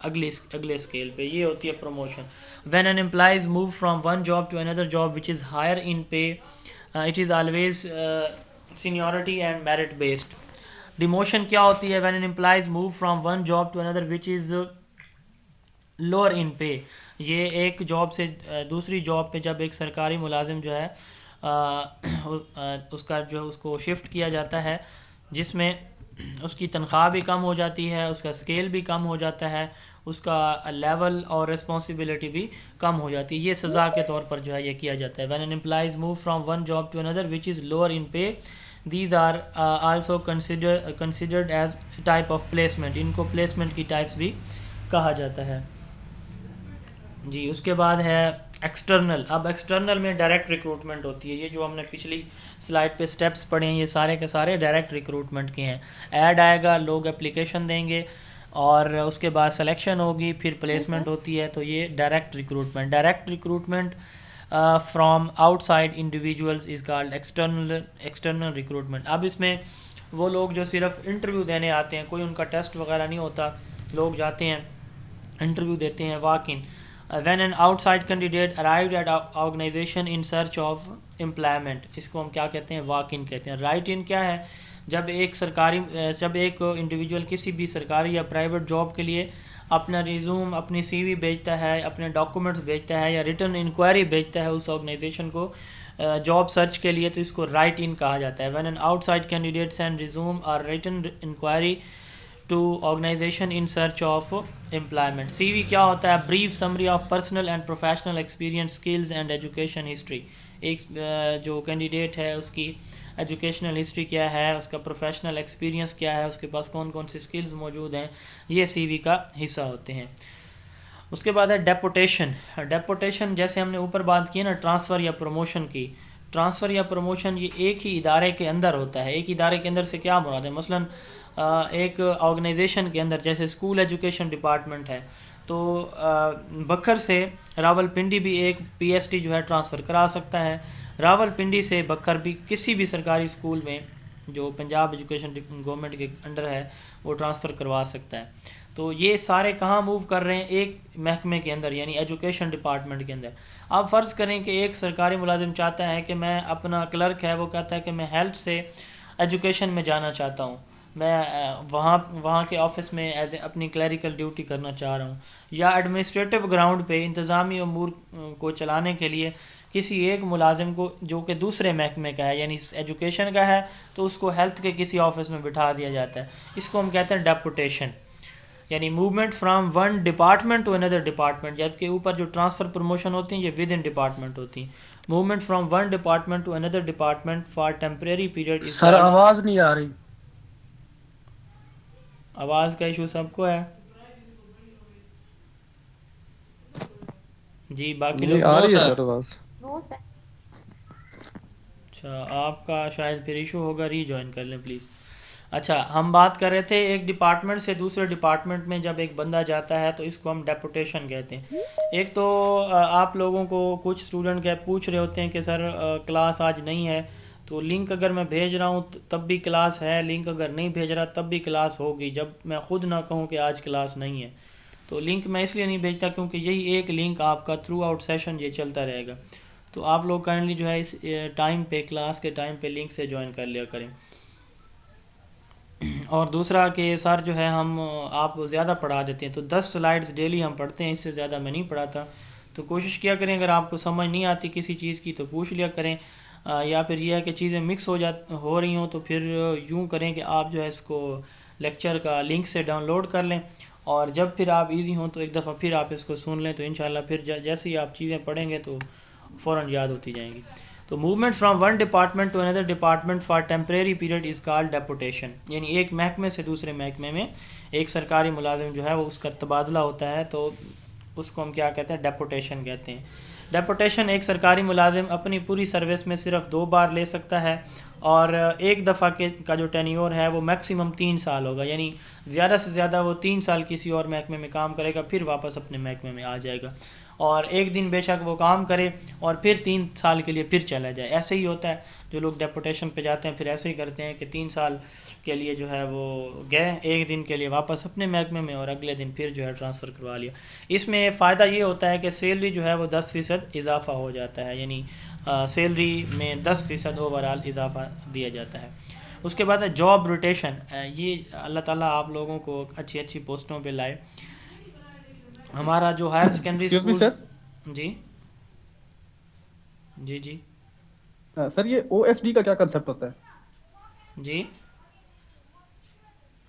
[SPEAKER 1] اگلے اسکیل پہ. یہ ہوتی ہے promotion. When an employees move from one job to another job which is higher in pay, it is always seniority and merit based. Demotion کیا ہوتی ہے؟ When an employees move from one job to another which is lower in pay. یہ ایک job سے دوسری job پہ جب ایک سرکاری ملازم جو ہے اس کا جو اس کو شفٹ کیا جاتا ہے, جس میں اس کی تنخواہ بھی کم ہو جاتی ہے, اس کا اسکیل بھی کم ہو جاتا ہے, اس کا لیول اور رسپانسبلٹی بھی کم ہو جاتی ہے. یہ سزا کے طور پر جو ہے یہ کیا جاتا ہے. When an employees move from one job to another which is lower in pay, these are also considered as type of placement. ان کو پلیسمنٹ کی ٹائپس بھی کہا جاتا ہے. جی اس کے بعد ہے ایکسٹرنل. اب ایکسٹرنل میں ڈائریکٹ ریکروٹمنٹ ہوتی ہے. یہ جو ہم نے پچھلی سلائڈ پہ سٹیپس پڑھے ہیں یہ سارے کے سارے ڈائریکٹ ریکروٹمنٹ کے ہیں. ایڈ آئے گا, لوگ اپلیکیشن دیں گے اور اس کے بعد سلیکشن ہوگی, پھر پلیسمنٹ ہوتی ہے. تو یہ direct recruitment. Direct recruitment from out side individuals is called external recruitment. اب اس میں وہ لوگ جو صرف انٹرویو دینے آتے ہیں, کوئی ان کا ٹیسٹ وغیرہ نہیں ہوتا, لوگ جاتے ہیں انٹرویو دیتے ہیں, walk in. When an outside candidate arrived at organization in search of employment, اس کو ہم کیا کہتے ہیں؟ واک ان کہتے ہیں. رائٹ ان کیا ہے؟ جب ایک انڈیویجول کسی بھی سرکاری یا پرائیویٹ جاب کے لیے اپنا ریزیوم, اپنی سی وی بھیجتا ہے, اپنے ڈاکومنٹس بھیجتا ہے یا ریٹن انکوائری بھیجتا ہے اس آرگنائزیشن کو جاب سرچ کے لیے, تو اس کو رائٹ ان کہا جاتا ہے. When an outside candidate send resume or written enquiry to organization in search of employment. C V کیا ہوتا ہے؟ Brief summary of personal and professional experience, skills and education history. ایک جو کینڈیڈیٹ ہے اس کی ایجوکیشنل ہسٹری کیا ہے, اس کا پروفیشنل ایکسپیرینس کیا ہے, اس کے پاس کون کون سی اسکلز موجود ہیں, یہ سی وی کا حصہ ہوتے ہیں. اس کے بعد ہے ڈیپوٹیشن. ڈیپوٹیشن جیسے ہم نے اوپر بات کی نا ٹرانسفر یا پروموشن کی. ٹرانسفر یا پروموشن یہ ایک ہی ادارے کے اندر ہوتا ہے. ایک ادارے کے اندر سے کیا مراد ہے؟ مثلاً ایک آرگنائزیشن کے اندر جیسے اسکول ایجوکیشن ڈپارٹمنٹ ہے, تو بکھر سے راول پنڈی بھی ایک پی ایس ٹی جو ہے ٹرانسفر کرا سکتا ہے. راول پنڈی سے بکھر بھی کسی بھی سرکاری اسکول میں جو پنجاب ایجوکیشن گورنمنٹ کے انڈر ہے وہ ٹرانسفر کروا سکتا ہے. تو یہ سارے کہاں موو کر رہے ہیں؟ ایک محکمے کے اندر, یعنی ایجوکیشن ڈپارٹمنٹ کے اندر. آپ فرض کریں کہ ایک سرکاری ملازم چاہتا ہے کہ میں اپنا کلرک ہے وہ کہتا ہے کہ میں ہیلتھ سے ایجوکیشن میں جانا چاہتا ہوں, میں وہاں کے آفس میں ایز اے اپنی کلیریکل ڈیوٹی کرنا چاہ رہا ہوں, یا ایڈمنسٹریٹو گراؤنڈ پہ انتظامی امور کو چلانے کے لیے کسی ایک ملازم کو جو کہ دوسرے محکمے کا ہے, یعنی ایجوکیشن کا ہے, تو اس کو ہیلتھ کے کسی آفس میں بٹھا دیا جاتا ہے. اس کو ہم کہتے ہیں ڈیپوٹیشن, یعنی movement from one department to another department. جبکہ اوپر جو ٹرانسفر پروموشن ہوتی ہیں یہ ود ان ڈپارٹمنٹ ہوتی ہیں. Movement from one department to another department for temporary period.
[SPEAKER 2] Sir آواز نہیں آ رہی.
[SPEAKER 1] آواز کا ایشو سب کو ہے جی؟ باقی لوگ
[SPEAKER 2] آ رہی ہے سر آواز.
[SPEAKER 1] اچھا, آپ کا شاید پھر ایشو ہوگا, ری جوائن کر لیں پلیز. اچھا, ہم بات کر رہے تھے ایک ڈپارٹمنٹ سے دوسرے ڈپارٹمنٹ میں جب ایک بندہ جاتا ہے تو اس کو ہم ڈیپوٹیشن کہتے ہیں. ایک تو آپ لوگوں کو کچھ اسٹوڈنٹ کے پوچھ رہے ہوتے ہیں کہ سر کلاس آج نہیں ہے, تو لنک اگر میں بھیج رہا ہوں تب بھی کلاس ہے, لنک اگر نہیں بھیج رہا تب بھی کلاس ہوگی, جب میں خود نہ کہوں کہ آج کلاس نہیں ہے. تو لنک میں اس لیے نہیں بھیجتا کیونکہ یہی ایک لنک آپ کا تھرو آؤٹ سیشن یہ چلتا رہے گا. تو آپ لوگ کائنڈلی جو ہے اس ٹائم پہ, کلاس کے ٹائم پہ لنک سے جوائن کر لیا کریں. اور دوسرا کہ سر جو ہے ہم آپ زیادہ پڑھا دیتے ہیں, تو 10 سلائڈز ڈیلی ہم پڑھتے ہیں, اس سے زیادہ میں نہیں پڑھاتا. تو کوشش کیا کریں اگر آپ کو سمجھ نہیں آتی کسی چیز کی تو پوچھ لیا کریں, یا پھر یہ ہے کہ چیزیں مکس ہو رہی ہوں تو پھر یوں کریں کہ آپ جو ہے اس کو لیکچر کا لنک سے ڈاؤن لوڈ کر لیں, اور جب پھر آپ ایزی ہوں تو ایک دفعہ پھر آپ اس کو سن لیں, تو انشاءاللہ پھر جیسے ہی آپ چیزیں پڑھیں گے تو فوراً یاد ہوتی جائیں گی. تو movement from one department to another department for temporary period is called deputation. یعنی ایک محکمے سے دوسرے محکمے میں ایک سرکاری ملازم جو ہے وہ اس کا تبادلہ ہوتا ہے, تو اس کو ہم کیا کہتے ہیں؟ ڈیپوٹیشن کہتے ہیں. ڈیپوٹیشن ایک سرکاری ملازم اپنی پوری سروس میں صرف 2 بار لے سکتا ہے, اور ایک دفعہ کا جو ٹینیور ہے وہ میکسیمم 3 سال ہوگا, یعنی زیادہ سے زیادہ وہ 3 سال کسی اور محکمے میں کام کرے گا, پھر واپس اپنے محکمے میں آ جائے گا. اور ایک دن بے شک وہ کام کرے اور پھر 3 سال کے لیے پھر چلا جائے. ایسے ہی ہوتا ہے جو لوگ ڈیپوٹیشن پہ جاتے ہیں پھر ایسے ہی کرتے ہیں کہ 3 سال کے لیے جو ہے وہ گئے ایک دن کے لیے واپس اپنے محکمے میں اور اگلے دن پھر جو ہے ٹرانسفر کروا لیا. اس میں فائدہ یہ ہوتا ہے کہ سیلری جو ہے وہ 10% اضافہ ہو جاتا ہے, یعنی سیلری میں 10% اوور آل اضافہ دیا جاتا ہے. اس کے بعد ہے جاب روٹیشن. یہ اللہ تعالیٰ آپ لوگوں کو اچھی اچھی پوسٹوں پہ لائے. ہمارا جو higher secondary
[SPEAKER 3] excuse me
[SPEAKER 1] school.
[SPEAKER 3] Sir.
[SPEAKER 1] جی جی جی
[SPEAKER 3] سر یہ او ایس ڈی کا کیا کنسیپٹ ہوتا ہے؟
[SPEAKER 1] جی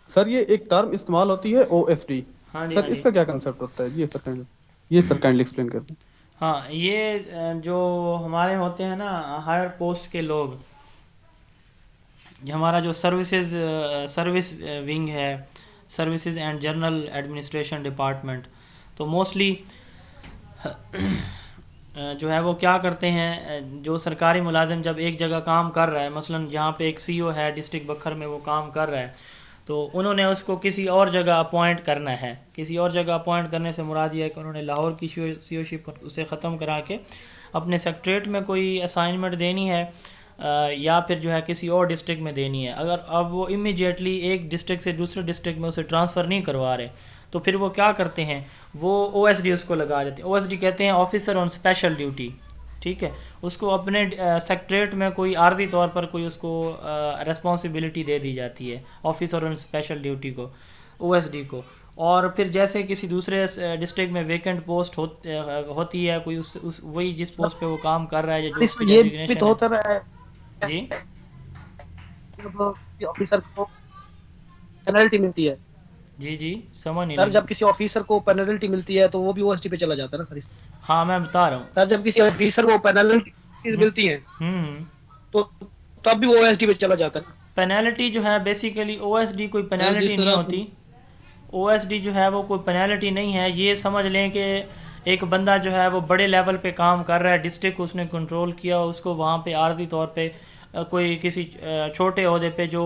[SPEAKER 3] سر یہ ایک ٹرم استعمال ہوتی ہے او ایس ڈی,
[SPEAKER 1] ہاں جی
[SPEAKER 3] سر
[SPEAKER 1] ہاں
[SPEAKER 3] اس
[SPEAKER 1] جی
[SPEAKER 3] کا کیا کنسیپٹ ہوتا ہے؟ یہ سر کائنڈلی ایکسپلین کر دیں.
[SPEAKER 1] ہاں, یہ جو ہمارے ہوتے ہیں نا ہائر پوسٹ کے لوگ, ہمارا جو سروس ونگ ہے, services and general administration department, تو موسٹلی جو ہے وہ کیا کرتے ہیں, جو سرکاری ملازم جب ایک جگہ کام کر رہا ہے, مثلا جہاں پہ ایک سی او ہے ڈسٹرکٹ بکھر میں وہ کام کر رہا ہے, تو انہوں نے اس کو کسی اور جگہ اپوائنٹ کرنا ہے. کسی اور جگہ اپوائنٹ کرنے سے مراد یہ ہے کہ انہوں نے لاہور کی سی او شپ اسے ختم کرا کے اپنے سیکٹریٹ میں کوئی اسائنمنٹ دینی ہے یا پھر جو ہے کسی اور ڈسٹرکٹ میں دینی ہے. اگر اب وہ امیجیٹلی ایک ڈسٹرکٹ سے دوسرے ڈسٹرکٹ میں اسے ٹرانسفر نہیں کروا رہے تو پھر وہ کیا کرتے ہیں, وہ او ایس ڈی اس کو لگا دیتے ہیں. او ایس ڈی کہتے ہیں آفیسر آن اسپیشل ڈیوٹی. ٹھیک ہے, اس کو اپنے سیکٹریٹ میں کوئی عارضی طور پر کوئی اس کو ریسپانسبلٹی دے دی جاتی ہے آفیسر آن اسپیشل ڈیوٹی کو, او ایس ڈی کو. اور پھر جیسے کسی دوسرے ڈسٹرکٹ میں ویکنٹ پوسٹ ہوتی ہے کوئی وہی جس پوسٹ پہ وہ کام کر رہا ہے جو اس کی
[SPEAKER 2] یہ بھی
[SPEAKER 1] ڈیزگنیشن
[SPEAKER 2] تو
[SPEAKER 1] ہے.
[SPEAKER 2] ہوتا ہے
[SPEAKER 1] جی
[SPEAKER 2] جب کسی آفیسر کو پینلٹی ملتی ہے.
[SPEAKER 1] جی جی سمجھ نہیں
[SPEAKER 2] سر
[SPEAKER 1] لگی.
[SPEAKER 2] جب کسی آفیسر کو پینلٹی ملتی ہے تو وہ بھی او ایس ٹی پہ چلا جاتا ہے نا سر.
[SPEAKER 1] ہاں میں بتا رہا ہوں.
[SPEAKER 2] سر جب کسی آفیسر کو پینلٹی ملتی ہے تو تب بھی وہ او ایس ٹی پہ چلا جاتا ہے.
[SPEAKER 1] پینالٹی جو ہے بیسیکلی او ایس ڈی کوئی پینالٹی
[SPEAKER 2] جس
[SPEAKER 1] نہیں
[SPEAKER 2] طرح
[SPEAKER 1] ہوتی. او ایس ڈی جو ہے وہ کوئی پینالٹی نہیں ہے. یہ سمجھ لیں کہ ایک بندہ جو ہے وہ بڑے لیول پہ کام کر رہا ہے, ڈسٹرکٹ اس نے کنٹرول کیا, اس کو وہاں پہ عارضی طور پہ کوئی کسی چھوٹے عہدے پہ جو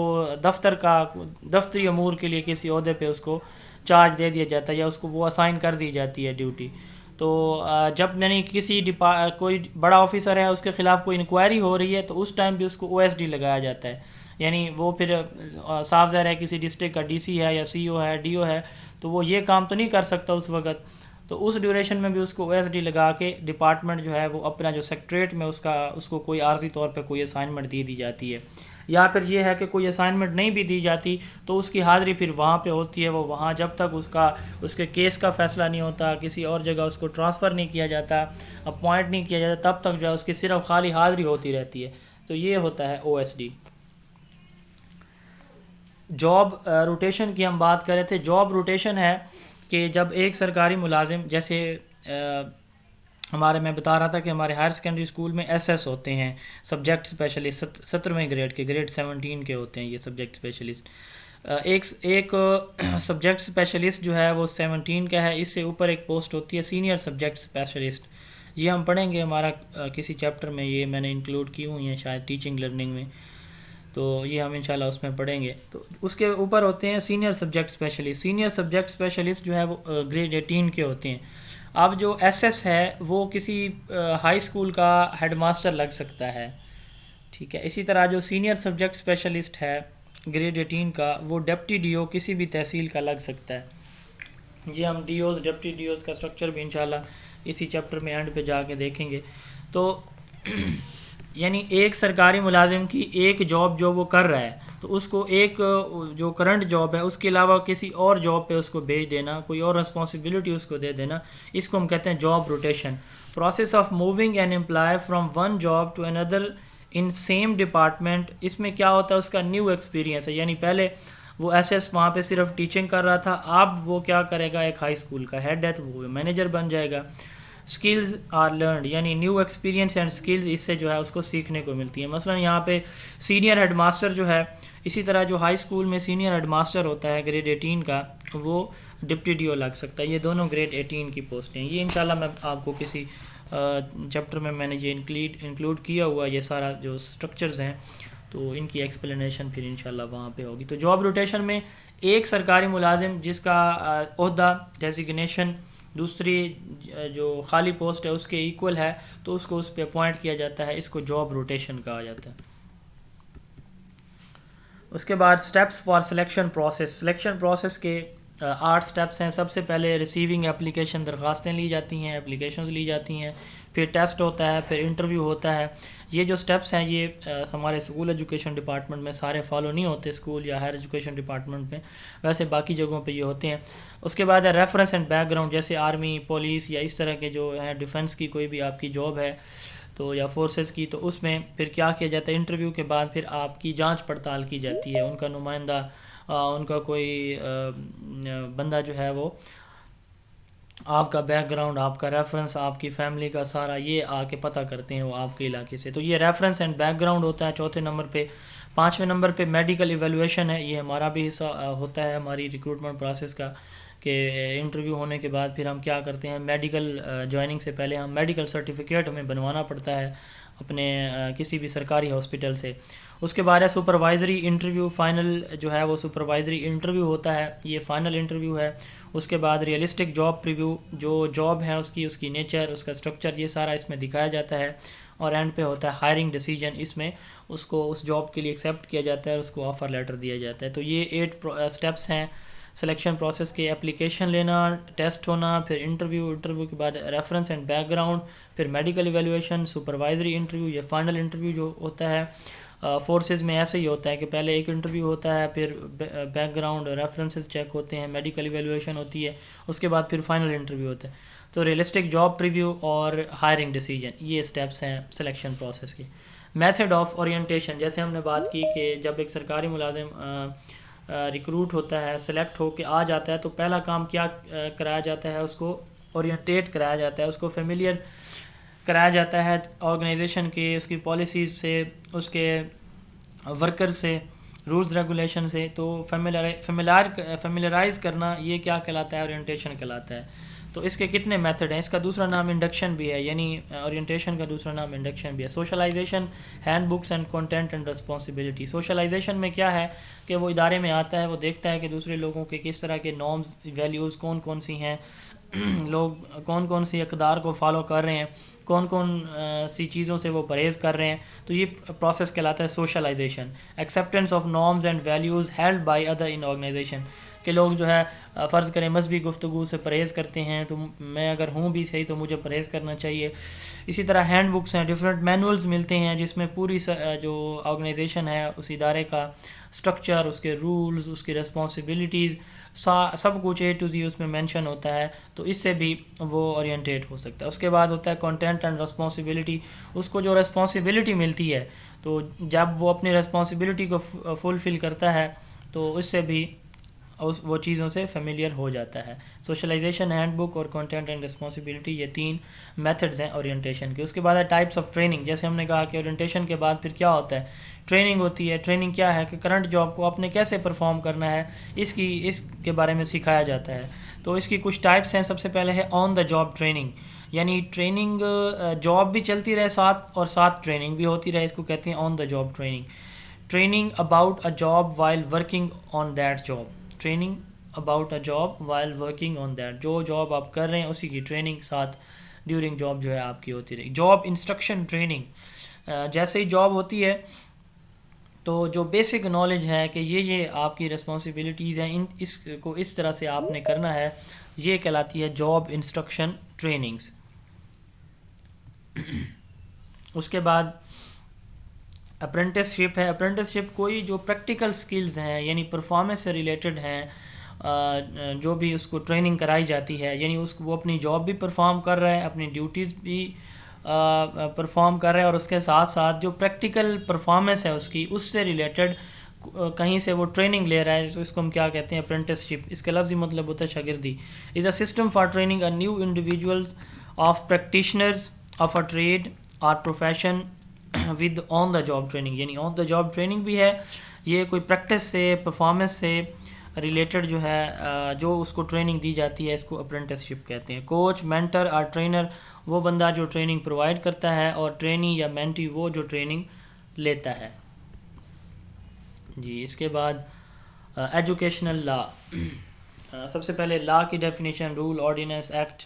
[SPEAKER 1] دفتری امور کے لیے کسی عہدے پہ اس کو چارج دے دیا جاتا ہے یا اس کو وہ اسائن کر دی جاتی ہے ڈیوٹی. تو جب یعنی کسی کوئی بڑا آفیسر ہے اس کے خلاف کوئی انکوائری ہو رہی ہے تو اس ٹائم بھی اس کو او ایس ڈی لگایا جاتا ہے. یعنی وہ پھر صاف ظاہر ہے کسی ڈسٹرکٹ کا ڈی سی ہے یا سی او ہے ڈی او ہے تو وہ یہ کام تو نہیں کر سکتا اس وقت, تو اس ڈیوریشن میں بھی اس کو او ایس ڈی لگا کے ڈپارٹمنٹ جو ہے وہ اپنا جو سیکٹریٹ میں اس کو کوئی عارضی طور پہ کوئی اسائنمنٹ دی جاتی ہے. یا پھر یہ ہے کہ کوئی اسائنمنٹ نہیں بھی دی جاتی تو اس کی حاضری پھر وہاں پہ ہوتی ہے. وہ وہاں جب تک اس کے کیس کا فیصلہ نہیں ہوتا, کسی اور جگہ اس کو ٹرانسفر نہیں کیا جاتا, اپوائنٹ نہیں کیا جاتا, تب تک جو ہے اس کی صرف خالی حاضری ہوتی رہتی ہے. تو یہ ہوتا ہے O S D. Job rotation کی ہم بات کر رہے تھے. جاب روٹیشن ہے کہ جب ایک سرکاری ملازم, جیسے میں بتا رہا تھا کہ ہمارے ہائر سیکنڈری اسکول میں ایس ایس ہوتے ہیں, سبجیکٹ اسپیشلسٹ, 17ویں گریڈ کے, گریڈ 17 کے ہوتے ہیں یہ سبجیکٹ اسپیشلسٹ. ایک سبجیکٹ اسپیشلسٹ جو ہے وہ 17 کا ہے. اس سے اوپر ایک پوسٹ ہوتی ہے سینئر سبجیکٹ اسپیشلسٹ. یہ ہم پڑھیں گے ہمارا کسی چیپٹر میں, یہ میں نے انکلوڈ کی ہوئی ہیں شاید ٹیچنگ لرننگ میں, تو یہ ہم انشاءاللہ اس میں پڑھیں گے. تو اس کے اوپر ہوتے ہیں senior subject specialist. Senior subject specialist جو ہے وہ گریڈ 18 کے ہوتے ہیں. اب جو ایس ایس ہے وہ کسی ہائی اسکول کا ہیڈ ماسٹر لگ سکتا ہے. ٹھیک ہے, اسی طرح جو سینئر سبجیکٹ اسپیشلسٹ ہے گریڈ 18 کا وہ ڈپٹی ڈی او کسی بھی تحصیل کا لگ سکتا ہے. یہ ہم D Os deputy D Os کا اسٹرکچر بھی انشاءاللہ اسی چیپٹر میں اینڈ پہ جا کے دیکھیں گے. تو یعنی ایک سرکاری ملازم کی ایک جاب جو وہ کر رہا ہے تو اس کو ایک جو کرنٹ جاب ہے اس کے علاوہ کسی اور جاب پہ اس کو بھیج دینا, کوئی اور رسپانسبلٹی اس کو دے دینا, اس کو ہم کہتے ہیں job rotation. Process of moving an employee from one job to another in same department. اس میں کیا ہوتا ہے, اس کا نیو ایکسپیرینس ہے. یعنی پہلے وہ ایس ایس وہاں پہ صرف ٹیچنگ کر رہا تھا, اب وہ کیا کرے گا, ایک ہائی اسکول کا ہیڈ ہے تو وہ مینیجر بن جائے گا. اسکلز آر لرنڈ, یعنی نیو ایکسپیرینس اینڈ اسکلز اس سے جو ہے اس کو سیکھنے کو ملتی ہیں. مثلا یہاں پہ سینئر ہیڈ ماسٹر جو ہے, اسی طرح جو ہائی اسکول میں سینئر ہیڈ ماسٹر ہوتا ہے گریڈ 18 کا وہ ڈپٹی ڈی او لگ سکتا ہے. یہ دونوں گریڈ 18 کی پوسٹیں ہیں. یہ انشاءاللہ میں آپ کو کسی چیپٹر میں نے یہ انکلوڈ کیا ہوا یہ سارا جو اسٹرکچرز ہیں, تو ان کی ایکسپلینیشن پھر انشاءاللہ وہاں پہ ہوگی. تو جاب روٹیشن میں ایک سرکاری ملازم جس کا عہدہ ڈیزیگنیشن دوسری جو خالی پوسٹ ہے اس کے ایکول ہے تو اس کو اس پہ اپوائنٹ کیا جاتا ہے. اس کو جاب روٹیشن کہا جاتا ہے. اس کے بعد steps for selection process. Selection process کے 8 سٹیپس ہیں. سب سے پہلے ریسیونگ اپلیکیشن، درخواستیں لی جاتی ہیں، اپلیکیشنز لی جاتی ہیں، پھر ٹیسٹ ہوتا ہے، پھر انٹرویو ہوتا ہے. یہ جو سٹیپس ہیں یہ ہمارے اسکول ایجوکیشن ڈپارٹمنٹ میں سارے فالو نہیں ہوتے، اسکول یا ہائر ایجوکیشن ڈپارٹمنٹ میں، ویسے باقی جگہوں پہ یہ ہوتے ہیں. اس کے بعد ہے ریفرنس اینڈ بیک گراؤنڈ، جیسے آرمی، پولیس یا اس طرح کے جو ہیں ڈیفنس کی کوئی بھی آپ کی جاب ہے تو یا فورسز کی، تو اس میں پھر کیا کیا جاتا ہے، انٹرویو کے بعد پھر آپ کی جانچ پڑتال کی جاتی ہے. ان کا نمائندہ، ان کا کوئی بندہ جو ہے وہ آپ کا بیک گراؤنڈ، آپ کا ریفرنس، آپ کی فیملی کا سارا یہ آ کے پتہ کرتے ہیں وہ آپ کے علاقے سے. تو یہ ریفرنس اینڈ بیک گراؤنڈ ہوتا ہے چوتھے نمبر پہ. 5ویں نمبر پہ میڈیکل ایویلویشن ہے. یہ ہمارا بھی حصہ ہوتا ہے ہماری ریکروٹمنٹ پروسیس کا، کہ انٹرویو ہونے کے بعد پھر ہم کیا کرتے ہیں، میڈیکل جوائننگ سے پہلے ہم میڈیکل سرٹیفکیٹ ہمیں بنوانا پڑتا ہے اپنے کسی بھی سرکاری ہاسپٹل سے. اس کے بعد ہے سپروائزری انٹرویو. فائنل جو ہے وہ سپروائزری انٹرویو ہوتا ہے، یہ فائنل انٹرویو ہے. اس کے بعد ریئلسٹک جاب پریویو، جو جاب ہے اس کی نیچر، اس کا اسٹرکچر، یہ سارا اس میں دکھایا جاتا ہے. اور اینڈ پہ ہوتا ہے ہائرنگ ڈیسیجن. اس میں اس کو اس جاب کے لیے ایکسیپٹ کیا جاتا ہے اور اس کو آفر لیٹر دیا جاتا ہے. تو یہ 8 سٹیپس ہیں سلیکشن پروسیس کے. اپلیکیشن لینا، ٹیسٹ ہونا، پھر انٹرویو کے بعد ریفرنس اینڈ بیک گراؤنڈ، پھر میڈیکل ایویلویشن، سپروائزری انٹرویو، یہ فائنل انٹرویو جو ہوتا ہے. فورسز میں ایسے ہی ہوتا ہے کہ پہلے ایک انٹرویو ہوتا ہے، پھر بیک گراؤنڈ ریفرنسز چیک ہوتے ہیں، میڈیکل ایویلویشن ہوتی ہے، اس کے بعد پھر فائنل انٹرویو ہوتا ہے. تو ریئلسٹک جاب پریویو اور ہائرنگ ڈیسیجن، یہ سٹیپس ہیں سلیکشن پروسیس کی. میتھڈ آف اورینٹیشن، جیسے ہم نے بات کی کہ جب ایک سرکاری ملازم ریکروٹ ہوتا ہے، سلیکٹ ہو کے آ جاتا ہے، تو پہلا کام کیا کرایا جاتا ہے، اس کو اورینٹیٹ کرایا جاتا ہے، اس کو فیملیئر کرایا جاتا ہے آرگنائزیشن کے، اس کی پالیسیز سے، اس کے ورکر سے، رولز ریگولیشن سے. تو فیملیرائز کرنا یہ کیا کہلاتا ہے، اورینٹیشن کہلاتا ہے. تو اس کے کتنے میتھڈ ہیں. اس کا دوسرا نام انڈکشن بھی ہے، یعنی اورینٹیشن کا دوسرا نام انڈکشن بھی ہے. Socialisation, hand books and content and responsibility. Socialisation میں کیا ہے کہ وہ ادارے میں آتا ہے، وہ دیکھتا ہے کہ دوسرے لوگوں کے کس طرح کے نارمز، ویلیوز کون کون سی ہیں، لوگ کون کون سی اقدار کو فالو کر رہے ہیں، کون کون سی چیزوں سے وہ پرہیز کر رہے ہیں. تو یہ پروسیس کہلاتا ہے socialisation. Acceptance of norms and values held by other in organisation, کہ لوگ جو ہے فرض کریں مذہبی گفتگو سے پرہیز کرتے ہیں، تو میں اگر ہوں بھی صحیح تو مجھے پرہیز کرنا چاہیے. اسی طرح ہینڈ بکس ہیں، ڈفرینٹ مینولز ملتے ہیں جس میں پوری جو آرگنائزیشن ہے اس ادارے کا اسٹرکچر، اس کے رولز، اس کی رسپانسبلٹیز، سب کچھ A to Z اس میں مینشن ہوتا ہے. تو اس سے بھی وہ اورینٹیٹ ہو سکتا ہے. اس کے بعد ہوتا ہے کنٹینٹ اینڈ رسپانسبلٹی. اس کو جو رسپانسبلٹی ملتی ہے، تو جب وہ اپنی رسپانسبلٹی کو فلفل کرتا ہے تو اس سے بھی وہ چیزوں سے فیملیئر ہو جاتا ہے. سوشلائزیشن، ہینڈ بک اور کنٹینٹ اینڈ رسپانسبلٹی، یہ 3 میتھڈز ہیں اورینٹیشن کے. اس کے بعد ہے ٹائپس آف ٹریننگ. جیسے ہم نے کہا کہ اورینٹیشن کے بعد پھر کیا ہوتا ہے، ٹریننگ ہوتی ہے. ٹریننگ کیا ہے کہ کرنٹ جاب کو آپ نے کیسے پرفارم کرنا ہے، اس کے بارے میں سکھایا جاتا ہے. تو اس کی کچھ ٹائپس ہیں. سب سے پہلے ہے آن دا جاب ٹریننگ، یعنی ٹریننگ جاب بھی چلتی رہے ساتھ اور ساتھ ٹریننگ بھی ہوتی رہے، اس کو کہتے ہیں on the job training. Training about a job while working on that job. Training about a job while working on that, جو جاب آپ کر رہے ہیں اسی کی ٹریننگ ساتھ ڈیورنگ جاب جو ہے آپ کی ہوتی رہی. جاب انسٹرکشن ٹریننگ، جیسے ہی جاب ہوتی ہے تو جو بیسک نالج ہے کہ یہ آپ کی رسپانسبلٹیز ہیں، اس کو اس طرح سے آپ نے کرنا ہے، یہ کہلاتی ہے جاب انسٹرکشن ٹریننگز. اس کے بعد اپرینٹس شپ ہے. اپرینٹس شپ کوئی جو پریکٹیکل سکلز ہیں، یعنی پرفارمنس سے ریلیٹڈ ہیں، جو بھی اس کو ٹریننگ کرائی جاتی ہے، یعنی وہ اپنی جاب بھی پرفارم کر رہا ہے، اپنی ڈیوٹیز بھی پرفارم کر رہا ہے، اور اس کے ساتھ ساتھ جو پریکٹیکل پرفارمنس ہے اس کی، اس سے ریلیٹڈ کہیں سے وہ ٹریننگ لے رہا ہے. تو اس کو ہم کیا کہتے ہیں، اپرینٹس شپ. اس کا لفظی مطلب ہوتا ہے شاگردی. Is a system for training a new individuals of practitioners of a trade or profession with on the job training. یعنی آن دا جاب ٹریننگ بھی ہے، یہ کوئی پریکٹس سے، پرفارمنس سے ریلیٹڈ جو ہے جو اس کو ٹریننگ دی جاتی ہے، اس کو اپرینٹس شپ کہتے ہیں. کوچ، مینٹر اور ٹرینر وہ بندہ جو ٹریننگ پرووائڈ کرتا ہے، اور ٹرینی یا مینٹی وہ جو ٹریننگ لیتا ہے. جی اس کے بعد ایجوکیشنل لا. سب سے پہلے لا کی definition: rule, ordinance, act,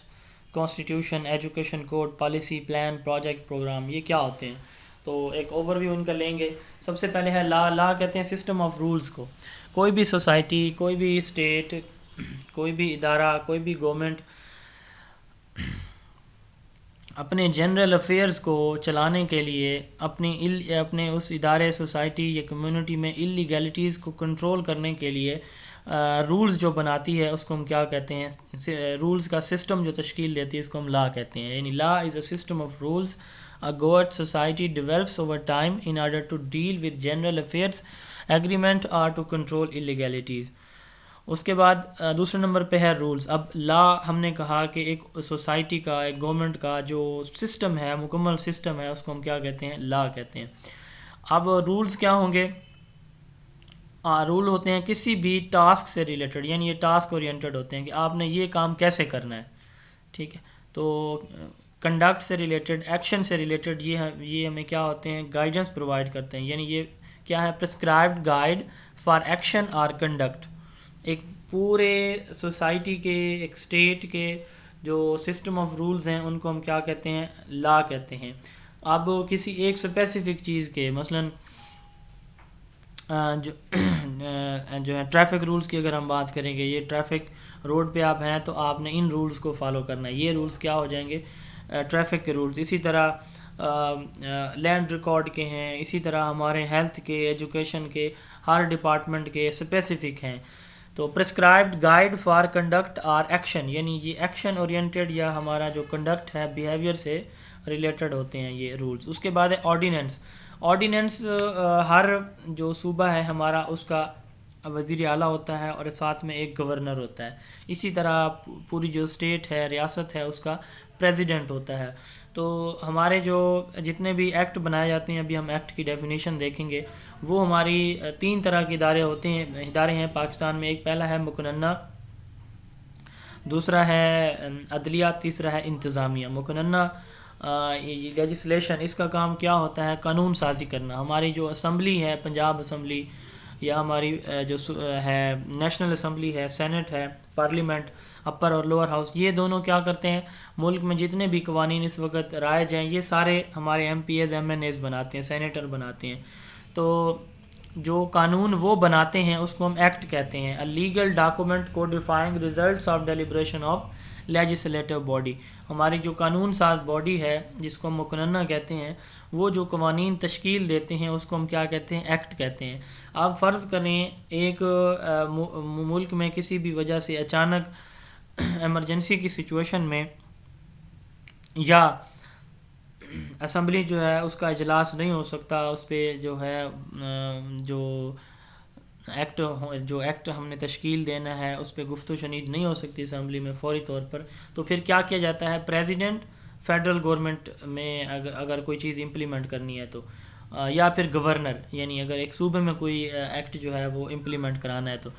[SPEAKER 1] constitution, education code, policy, plan, project, programme, یہ کیا ہوتے ہیں؟ تو ایک اوور ویو ان کا لیں گے. سب سے پہلے ہے لا. لا کہتے ہیں سسٹم آف رولز کو. کوئی بھی سوسائٹی، کوئی بھی اسٹیٹ، کوئی بھی ادارہ، کوئی بھی گورنمنٹ اپنے جنرل افیئرز کو چلانے کے لیے اپنے اس ادارے، سوسائٹی یا کمیونٹی میں اللیگیلٹیز کو کنٹرول کرنے کے لیے رولز جو بناتی ہے اس کو ہم کیا کہتے ہیں؟ رولز کا سسٹم جو تشکیل دیتی ہے اس کو ہم لا کہتے ہیں. یعنی law is a system of rules a good society develops over time in order to deal with general affairs, agreement or to control illegalities. اس کے بعد دوسرے نمبر پہ ہے رولز. اب لا ہم نے کہا کہ ایک سوسائٹی کا، ایک گورنمنٹ کا جو سسٹم ہے، مکمل سسٹم ہے، اس کو ہم کیا کہتے ہیں؟ لا کہتے ہیں. اب رولز کیا ہوں گے؟ رول ہوتے ہیں کسی بھی ٹاسک سے ریلیٹڈ، یعنی یہ ٹاسک اورینٹڈ ہوتے ہیں کہ آپ نے یہ کام کیسے کرنا ہے. ٹھیک ہے، تو کنڈکٹ سے ریلیٹڈ، ایکشن سے ریلیٹڈ یہ ہمیں کیا ہوتے ہیں؟ گائیڈنس پرووائڈ کرتے ہیں. یعنی یہ کیا ہے؟ پرسکرائبڈ گائیڈ فار ایکشن اور کنڈکٹ. ایک پورے سوسائٹی کے، ایک اسٹیٹ کے جو سسٹم آف رولز ہیں ان کو ہم کیا کہتے ہیں؟ لا کہتے ہیں. اب کسی ایک اسپیسیفک چیز کے، مثلاً جو ہے ٹریفک رولز کی اگر ہم بات کریں گے، یہ ٹریفک روڈ پہ آپ ہیں تو آپ نے ان رولز کو فالو کرنا ہے. یہ رولز کیا ہو جائیں گے؟ ٹریفک کے رولز. اسی طرح لینڈ ریکارڈ کے ہیں، اسی طرح ہمارے ہیلتھ کے، ایجوکیشن کے، ہر ڈپارٹمنٹ کے اسپیسیفک ہیں. تو پرسکرائبڈ گائیڈ فار کنڈکٹ اور ایکشن، یعنی یہ ایکشن اورینٹیڈ یا ہمارا جو کنڈکٹ ہے بیہیویئر سے ریلیٹڈ ہوتے ہیں یہ رولز. اس کے بعد ہے آرڈیننس. آرڈیننس ہر جو صوبہ ہے ہمارا اس کا وزیر اعلیٰ ہوتا ہے اور ساتھ میں ایک گورنر ہوتا ہے. اسی طرح پوری جو اسٹیٹ ہے، ریاست ہے، اس کا پریزیڈنٹ ہوتا ہے. تو ہمارے جو جتنے بھی ایکٹ بنائے جاتے ہیں، ابھی ہم ایکٹ کی ڈیفینیشن دیکھیں گے، وہ ہماری 3 طرح کے ادارے ہیں پاکستان میں. ایک پہلا ہے مقننہ، دوسرا ہے عدلیہ، تیسرا ہے انتظامیہ. مقننہ لیجسلیشن، اس کا کام کیا ہوتا ہے؟ قانون سازی کرنا. ہماری جو اسمبلی ہے، پنجاب اسمبلی، یا ہماری جو ہے نیشنل اسمبلی ہے، سینٹ ہے، پارلیمنٹ، اپر اور لوور ہاؤس، یہ دونوں کیا کرتے ہیں؟ ملک میں جتنے بھی قوانین اس وقت رائج ہیں یہ سارے ہمارے M P As, M N As بناتے ہیں، سینیٹر بناتے ہیں. تو جو قانون وہ بناتے ہیں اس کو ہم ایکٹ کہتے ہیں. A legal document codifying results of deliberation of legislative body. ہماری جو قانون ساز باڈی ہے جس کو ہم مقننہ کہتے ہیں، وہ جو قوانین تشکیل دیتے ہیں اس کو ہم کیا کہتے ہیں؟ ایکٹ کہتے ہیں. آپ فرض کریں ایک ملک میں کسی بھی وجہ سے اچانک ایمرجنسی کی سچویشن میں، یا اسمبلی جو ہے اس کا اجلاس نہیں ہو سکتا، اس پہ جو ہے جو ایکٹ ہم نے تشکیل دینا ہے اس پہ گفت و شنید نہیں ہو سکتی اسمبلی میں فوری طور پر. تو پھر کیا کیا جاتا ہے؟ پریزیڈنٹ، فیڈرل گورنمنٹ میں اگر کوئی چیز امپلیمنٹ کرنی ہے تو، یا پھر گورنر، یعنی اگر ایک صوبے میں کوئی ایکٹ جو ہے وہ امپلیمنٹ کرانا ہے تو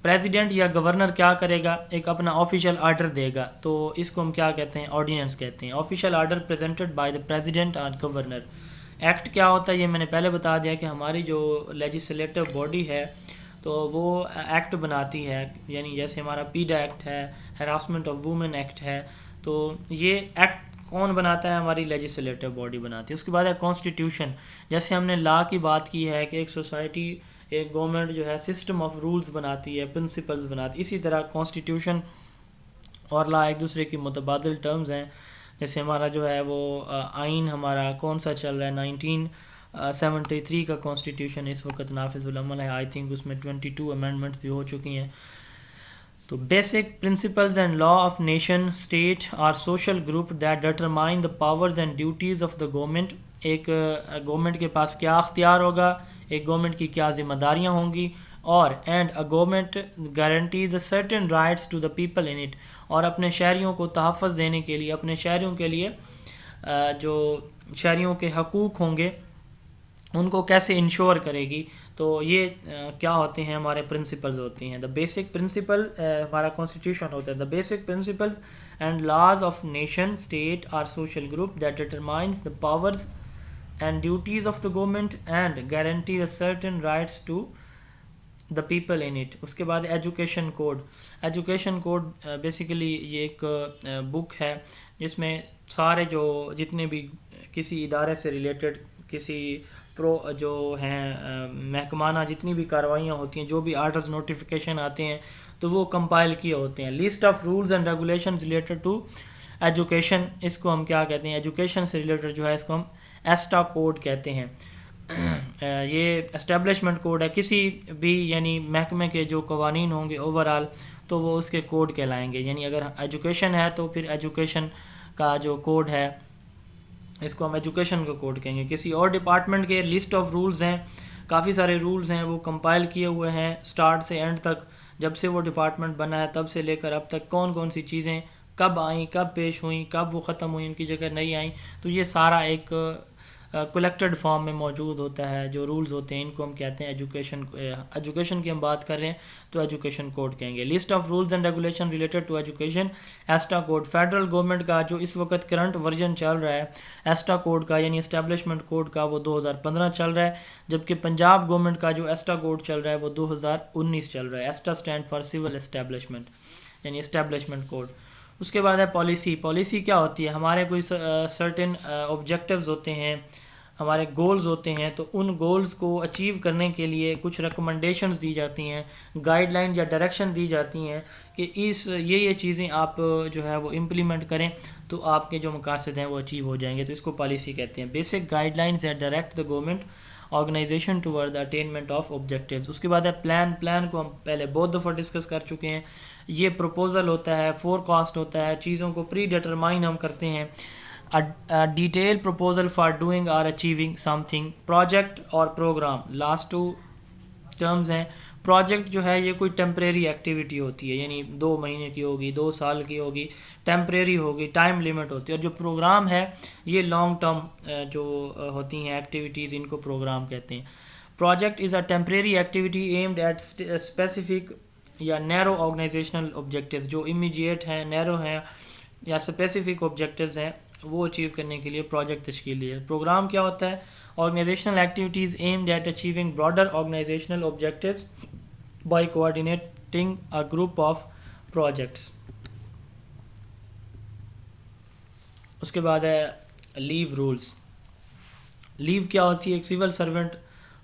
[SPEAKER 1] پریزیڈنٹ یا گورنر کیا کرے گا؟ ایک اپنا آفیشیل آرڈر دے گا. تو اس کو ہم کیا کہتے ہیں؟ آرڈیننس کہتے ہیں. Official order presented by the president اور گورنر. ایکٹ کیا ہوتا ہے یہ میں نے پہلے بتا دیا کہ ہماری جو لیجسلیٹو باڈی ہے تو وہ ایکٹ بناتی ہے. یعنی جیسے ہمارا پیڈا ایکٹ ہے، ہراسمنٹ آف وومن ایکٹ ہے، تو یہ ایکٹ کون بناتا ہے؟ ہماری لیجسلیٹو باڈی بناتی ہے. اس کے بعد ہے کانسٹیٹیوشن. جیسے ہم نے لا کی بات کی ہے کہ ایک سوسائٹی، ایک گورنمنٹ جو ہے سسٹم آف رولز بناتی ہے، پرنسپلز بناتی ہے، اسی طرح کانسٹیٹیوشن اور لا ایک دوسرے کی متبادل ٹرمز ہیں. جیسے ہمارا جو ہے وہ آئین ہمارا کون سا چل رہا ہے، 1973 کا کانسٹیٹیوشن اس وقت نافذ العمل ہے. آئی تھنک اس میں 22 امینڈمنٹس بھی ہو چکی ہیں. تو basic principles and law of nation, state or social group that determine the powers and duties of the government. ایک گورنمنٹ کے پاس کیا اختیار ہوگا، ایک گورنمنٹ کی کیا ذمہ داریاں ہوں گی، اور and a government guarantees a certain rights to the people in it. اور اپنے شہریوں کو تحفظ دینے کے لیے، اپنے شہریوں کے لیے جو شہریوں کے حقوق ہوں گے ان کو کیسے انشور کرے گی. تو یہ کیا ہوتے ہیں؟ ہمارے پرنسپلز ہوتے ہیں. دا بیسک پرنسپل ہمارا کانسٹیٹیوشن ہوتا ہے. The basic principles and laws of nation, state or social group that determines the powers and duties of the government and guarantee a certain rights to the people in it. اس کے بعد education code. Education code basically یہ ایک بک ہے جس میں سارے جتنے بھی کسی ادارے سے ریلیٹڈ کسی جو ہیں محکمانہ جتنی بھی کارروائیاں ہوتی ہیں، جو بھی آرڈرز نوٹیفیکیشن آتے ہیں تو وہ کمپائل کیے ہوتے ہیں. List of rules and regulations related to education, اس کو ہم کیا کہتے ہیں، ایجوکیشن سے ریلیٹڈ جو ہے اس کو ہم ایسٹا کوڈ کہتے ہیں. یہ اسٹیبلشمنٹ کوڈ ہے. کسی بھی یعنی محکمے کے جو قوانین ہوں گے اوور آل تو وہ اس کے کوڈ کہلائیں گے. یعنی اگر ایجوکیشن ہے تو پھر ایجوکیشن کا جو کوڈ ہے اس کو ہم ایجوکیشن کا کوڈ کہیں گے. کسی اور ڈپارٹمنٹ کے لسٹ آف رولز ہیں، کافی سارے رولز ہیں، وہ کمپائل کیے ہوئے ہیں سٹارٹ سے اینڈ تک، جب سے وہ ڈپارٹمنٹ بنا ہے تب سے لے کر اب تک کون کون سی چیزیں کب آئیں، کب پیش ہوئیں، کب وہ ختم ہوئیں، ان کی جگہ نہیں آئیں. تو یہ سارا ایک کلیکٹڈ فارم میں موجود ہوتا ہے. جو رولز ہوتے ہیں ان کو ہم کہتے ہیں ایجوکیشن کی ہم بات کر رہے ہیں تو ایجوکیشن کوڈ کہیں گے. List of rules and regulation related to education, ESTA code. Federal government کا جو اس وقت کرنٹ ورژن چل رہا ہے ایسٹا کوڈ کا یعنی اسٹیبلشمنٹ کوڈ کا، وہ 2015 چل رہا ہے، جبکہ پنجاب گورنمنٹ کا جو ایسٹا کوڈ چل رہا ہے وہ 2019 چل رہا ہے. ESTA stand for civil establishment یعنی اسٹیبلشمنٹ کوڈ. اس کے بعد ہے پالیسی. پالیسی کیا ہوتی ہے؟ ہمارے کوئی سرٹن آبجیکٹیوز ہوتے ہیں، ہمارے گولز ہوتے ہیں، تو ان گولز کو اچیو کرنے کے لیے کچھ ریکمنڈیشنز دی جاتی ہیں، گائیڈ لائن یا ڈائریکشن دی جاتی ہیں کہ یہ چیزیں آپ جو ہے وہ امپلیمنٹ کریں تو آپ کے جو مقاصد ہیں وہ اچیو ہو جائیں گے. تو اس کو پالیسی کہتے ہیں. Basic guidelines and direct the government organization toward the attainment of objectives. اس کے بعد ہے پلان. پلان کو ہم پہلے بہت دفعہ ڈسکس کر چکے ہیں. یہ پروپوزل ہوتا ہے، فور کاسٹ ہوتا ہے، چیزوں کو پری ڈیٹرمائن ہم کرتے ہیں. ڈیٹیل پروپوزل فار ڈوئنگ اور اچیونگ سم تھنگ. پروجیکٹ اور پروگرام لاسٹ ٹو ٹرمز ہیں. پروجیکٹ جو ہے یہ کوئی ٹیمپریری ایکٹیویٹی ہوتی ہے، یعنی 2 مہینے کی ہوگی، 2 سال کی ہوگی، ٹیمپریری ہوگی، ٹائم لیمٹ ہوتی ہے. اور جو پروگرام ہے یہ لانگ ٹرم جو ہوتی ہیں ایکٹیویٹیز، ان کو پروگرام کہتے ہیں. Project is a temporary activity aimed at specific یا نیرو آرگنائزیشنل آبجیکٹیو. جو امیجیٹ ہیں، نیرو ہیں یا اسپیسیفک آبجیکٹیوز ہیں وہ اچیو کرنے کے لیے پروجیکٹ تشکیل دی ہے. پروگرام کیا ہوتا ہے؟ Organizational activities aimed at achieving broader organizational objectives by coordinating a group of projects. اس کے بعد ہے لیو رولز. لیو کیا ہوتی ہے؟ ایک سول سرونٹ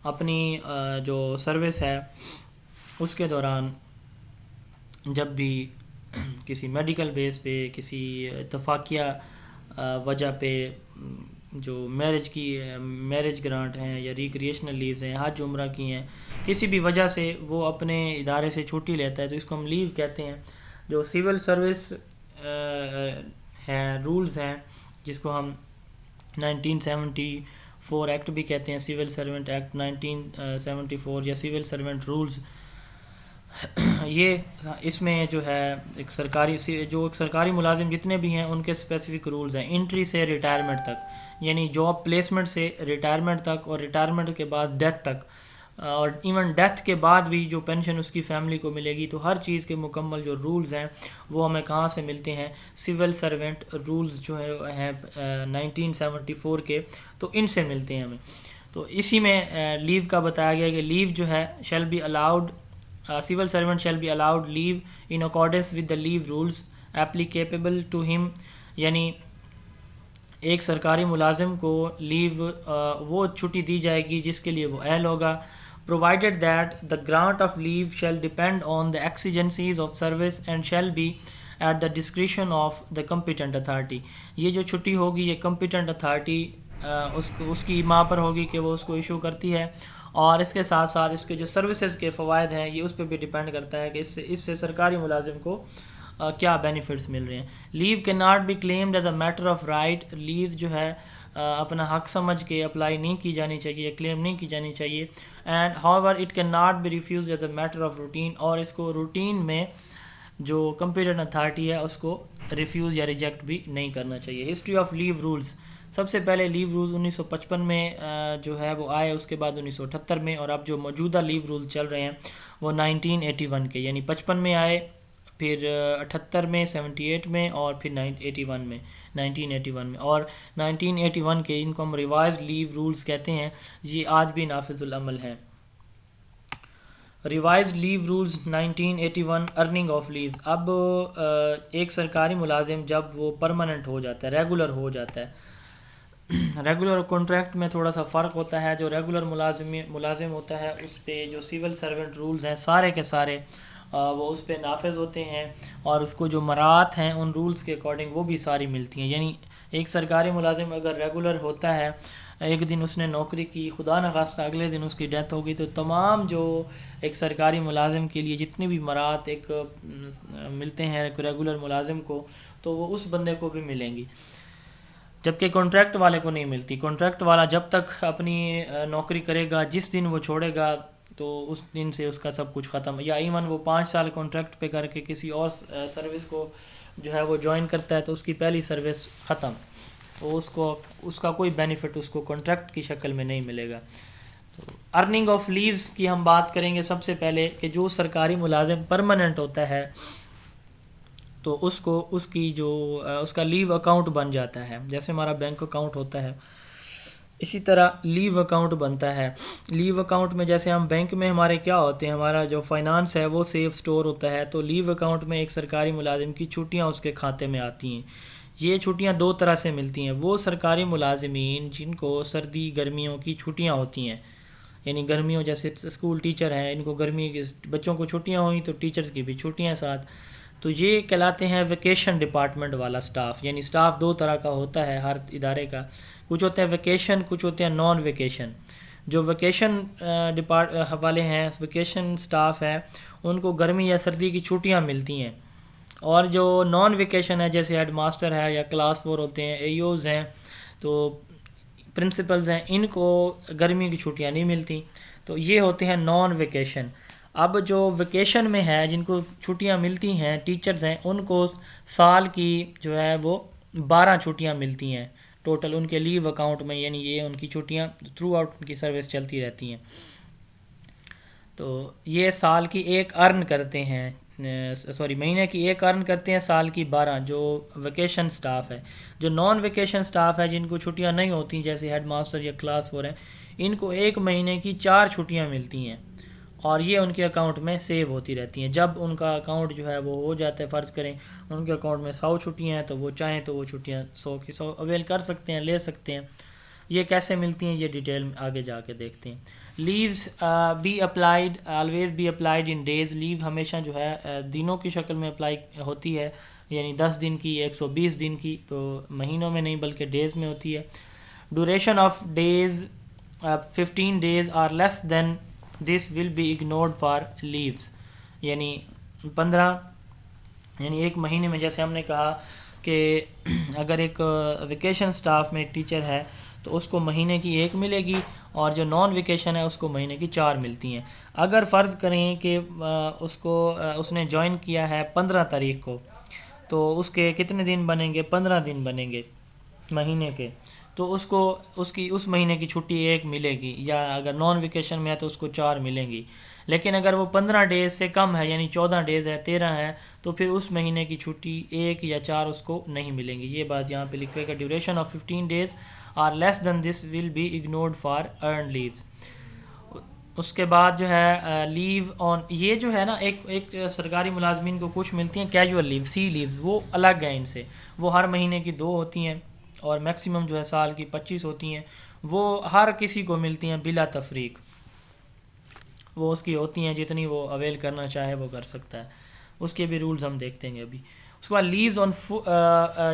[SPEAKER 1] اپنی جو سروس ہے اس کے دوران جب بھی کسی میڈیکل بیس پہ، کسی اتفاقیہ وجہ پہ، جو میرج گرانٹ ہیں یا ریکریشنل لیوز ہیں، حج عمرہ کی ہیں، کسی بھی وجہ سے وہ اپنے ادارے سے چھٹی لیتا ہے تو اس کو ہم لیو کہتے ہیں. جو سول سروس ہیں، رولز ہیں، جس کو ہم 1974 ایکٹ بھی کہتے ہیں، سول سرونٹ ایکٹ 1974 یا سول سرونٹ رولز. یہ اس میں جو ہے ایک سرکاری ملازم جتنے بھی ہیں ان کے اسپیسیفک رولز ہیں. انٹری سے ریٹائرمنٹ تک، یعنی جاب پلیسمنٹ سے ریٹائرمنٹ تک، اور ریٹائرمنٹ کے بعد ڈیتھ تک، اور ایون ڈیتھ کے بعد بھی جو پینشن اس کی فیملی کو ملے گی. تو ہر چیز کے مکمل جو رولز ہیں وہ ہمیں کہاں سے ملتے ہیں؟ سول سرونٹ رولز جو ہیں 1974 کے، تو ان سے ملتے ہیں ہمیں. تو اسی میں لیو کا بتایا گیا کہ لیو جو ہے shall be allowed civil servant shall be allowed leave in accordance with the leave rules applicable to him. یعنی ایک سرکاری ملازم کو لیو وہ چھٹی دی جائے گی جس کے لیے وہ اہل ہوگا، provided that the grant of leave shall depend on the exigencies of service and shall be at the discretion of the competent authority. یہ جو چھٹی ہوگی یہ competent authority اس کی ماں پر ہوگی کہ وہ اس کو ایشو کرتی ہے، اور اس کے ساتھ ساتھ اس کے جو سروسز کے فوائد ہیں یہ اس پہ بھی ڈیپینڈ کرتا ہے کہ اس سے سرکاری ملازم کو کیا بینیفٹس مل رہے ہیں. Leave can not be claimed as a matter of right. Leave جو ہے اپنا حق سمجھ کے اپلائی نہیں کی جانی چاہیے، کلیم نہیں کی جانی چاہیے. And however it can not be refuse as a matter of routine. اور اس کو روٹین میں جو کمپیٹنٹ اتھارٹی ہے اس کو ریفیوز یا ریجیکٹ بھی نہیں کرنا چاہیے. History of leave rules. سب سے پہلے لیو رولز 1955 میں جو ہے وہ آئے، اس کے بعد 1978 میں، اور اب جو موجودہ لیو رولز چل رہے ہیں وہ 1981 کے، یعنی 55 میں آئے، پھر 78 میں، 78 میں، اور پھر 1981 میں. اور 1981 کے ان کو ہم ریوائزڈ لیو رولز کہتے ہیں. یہ آج بھی نافذ العمل ہیں. Revised leave rules 1981 earning of leaves. اب ایک سرکاری ملازم جب وہ پرماننٹ ہو جاتا ہے, ریگولر ہو جاتا ہے, ریگولر اور کانٹریکٹ میں تھوڑا سا فرق ہوتا ہے. جو ریگولر ملازم ہوتا ہے اس پہ جو سول سرونٹ رولز ہیں سارے کے سارے وہ اس پہ نافذ ہوتے ہیں, اور اس کو جو مراعات ہیں ان رولز کے اکارڈنگ وہ بھی ساری ملتی ہیں. یعنی ایک سرکاری ملازم اگر ریگولر ہوتا ہے, ایک دن اس نے نوکری کی, خدا نخواستہ اگلے دن اس کی ڈیتھ ہو گئی, تو تمام جو ایک سرکاری ملازم کے لیے جتنی بھی مراعات ایک ملتے ہیں ریگولر ملازم کو, تو وہ اس بندے کو بھی ملیں گی, جبکہ کانٹریکٹ والے کو نہیں ملتی. کانٹریکٹ والا جب تک اپنی نوکری کرے گا, جس دن وہ چھوڑے گا تو اس دن سے اس کا سب کچھ ختم. یا ایون وہ 5 سال کانٹریکٹ پہ کر کے کسی اور سروس کو جو ہے وہ جوائن کرتا ہے تو اس کی پہلی سروس ختم, وہ اس کا کوئی بینیفٹ اس کو کانٹریکٹ کی شکل میں نہیں ملے گا. تو ارننگ آف لیوز کی ہم بات کریں گے سب سے پہلے, کہ جو سرکاری ملازم پرماننٹ ہوتا ہے تو اس کو اس کی جو اس کا لیو اکاؤنٹ بن جاتا ہے. جیسے ہمارا بینک اکاؤنٹ ہوتا ہے اسی طرح لیو اکاؤنٹ بنتا ہے. لیو اکاؤنٹ میں جیسے ہم بینک میں ہمارے کیا ہوتے ہیں, ہمارا جو فائنانس ہے وہ سیف سٹور ہوتا ہے, تو لیو اکاؤنٹ میں ایک سرکاری ملازم کی چھٹیاں اس کے کھاتے میں آتی ہیں. یہ چھٹیاں 2 طرح سے ملتی ہیں. وہ سرکاری ملازمین جن کو سردی گرمیوں کی چھٹیاں ہوتی ہیں, یعنی گرمیوں جیسے اسکول ٹیچر ہیں, ان کو گرمی کے بچوں کو چھٹیاں ہوئیں تو ٹیچرز کی بھی چھٹیاں ساتھ, تو یہ کہلاتے ہیں ویکیشن ڈپارٹمنٹ والا سٹاف. یعنی سٹاف 2 طرح کا ہوتا ہے ہر ادارے کا, کچھ ہوتے ہیں ویکیشن, کچھ ہوتے ہیں نان ویکیشن. جو ویکیشن والے ہیں, ویکیشن سٹاف ہے, ان کو گرمی یا سردی کی چھٹیاں ملتی ہیں. اور جو نان ویکیشن ہے جیسے ہیڈ ماسٹر ہے یا کلاس 4 ہوتے ہیں, اے اوز ہیں, تو پرنسپلز ہیں, ان کو گرمی کی چھٹیاں نہیں ملتی. تو یہ ہوتے ہیں نان ویکیشن. اب جو ویکیشن میں ہے جن کو چھٹیاں ملتی ہیں, ٹیچرز ہیں, ان کو سال کی جو ہے وہ 12 چھٹیاں ملتی ہیں ٹوٹل ان کے لیو اکاؤنٹ میں. یعنی یہ ان کی چھٹیاں تھرو آؤٹ ان کی سروس چلتی رہتی ہیں. تو یہ سال کی ایک ارن کرتے ہیں, مہینے کی ایک ارن کرتے ہیں, سال کی 12 جو ویکیشن سٹاف ہے. جو نان ویکیشن سٹاف ہے جن کو چھٹیاں نہیں ہوتی جیسے ہیڈ ماسٹر یا کلاس 4 ہیں, ان کو ایک مہینے کی 4 چھٹیاں ملتی ہیں, اور یہ ان کے اکاؤنٹ میں سیو ہوتی رہتی ہیں. جب ان کا اکاؤنٹ جو ہے وہ ہو جاتا ہے, فرض کریں ان کے اکاؤنٹ میں 100 چھٹیاں ہیں, تو وہ چاہیں تو وہ چھٹیاں 100 کی 100 اویل کر سکتے ہیں, لے سکتے ہیں. یہ کیسے ملتی ہیں یہ ڈیٹیل میں آگے جا کے دیکھتے ہیں. Leaves be applied always be applied in days. Leave ہمیشہ جو ہے دنوں کی شکل میں اپلائی ہوتی ہے, یعنی 10 دن کی, 120 دن کی, تو مہینوں میں نہیں بلکہ ڈیز میں ہوتی ہے. Duration of days 15 days or less than this will be ignored for leaves. یعنی 15 یعنی ایک مہینے میں, جیسے ہم نے کہا کہ اگر ایک ویکیشن سٹاف میں ایک ٹیچر ہے تو اس کو مہینے کی 1 ملے گی, اور جو نان ویکیشن ہے اس کو مہینے کی 4 ملتی ہیں. اگر فرض کریں کہ اس نے جوائن کیا ہے 15 تاریخ کو, تو اس کے کتنے دن بنیں گے, 15 دن بنیں گے مہینے کے, تو اس کو اس مہینے کی چھٹی 1 ملے گی. یا اگر نان ویکیشن میں ہے تو اس کو 4 ملیں گی. لیکن اگر وہ 15 ڈیز سے کم ہے, یعنی 14 ڈیز ہے, 13 ہے, تو پھر اس مہینے کی چھٹی 1 یا 4 اس کو نہیں ملیں گی. یہ بات یہاں پہ لکھے گا. Duration of 15 days or less than this will be ignored for earned leaves. اس کے بعد جو ہے لیو آن, یہ جو ہے نا ایک سرکاری ملازمین کو کچھ ملتی ہیں کیجول لیو, سی لیوز, وہ الگ ہیں ان سے. وہ ہر مہینے کی 2 ہوتی ہیں, اور میکسیمم جو ہے سال کی 25 ہوتی ہیں. وہ ہر کسی کو ملتی ہیں بلا تفریق, وہ اس کی ہوتی ہیں, جتنی وہ اویل کرنا چاہے وہ کر سکتا ہے. اس کے بھی رولز ہم دیکھتے ہیں ابھی. اس کے بعد لیوز آن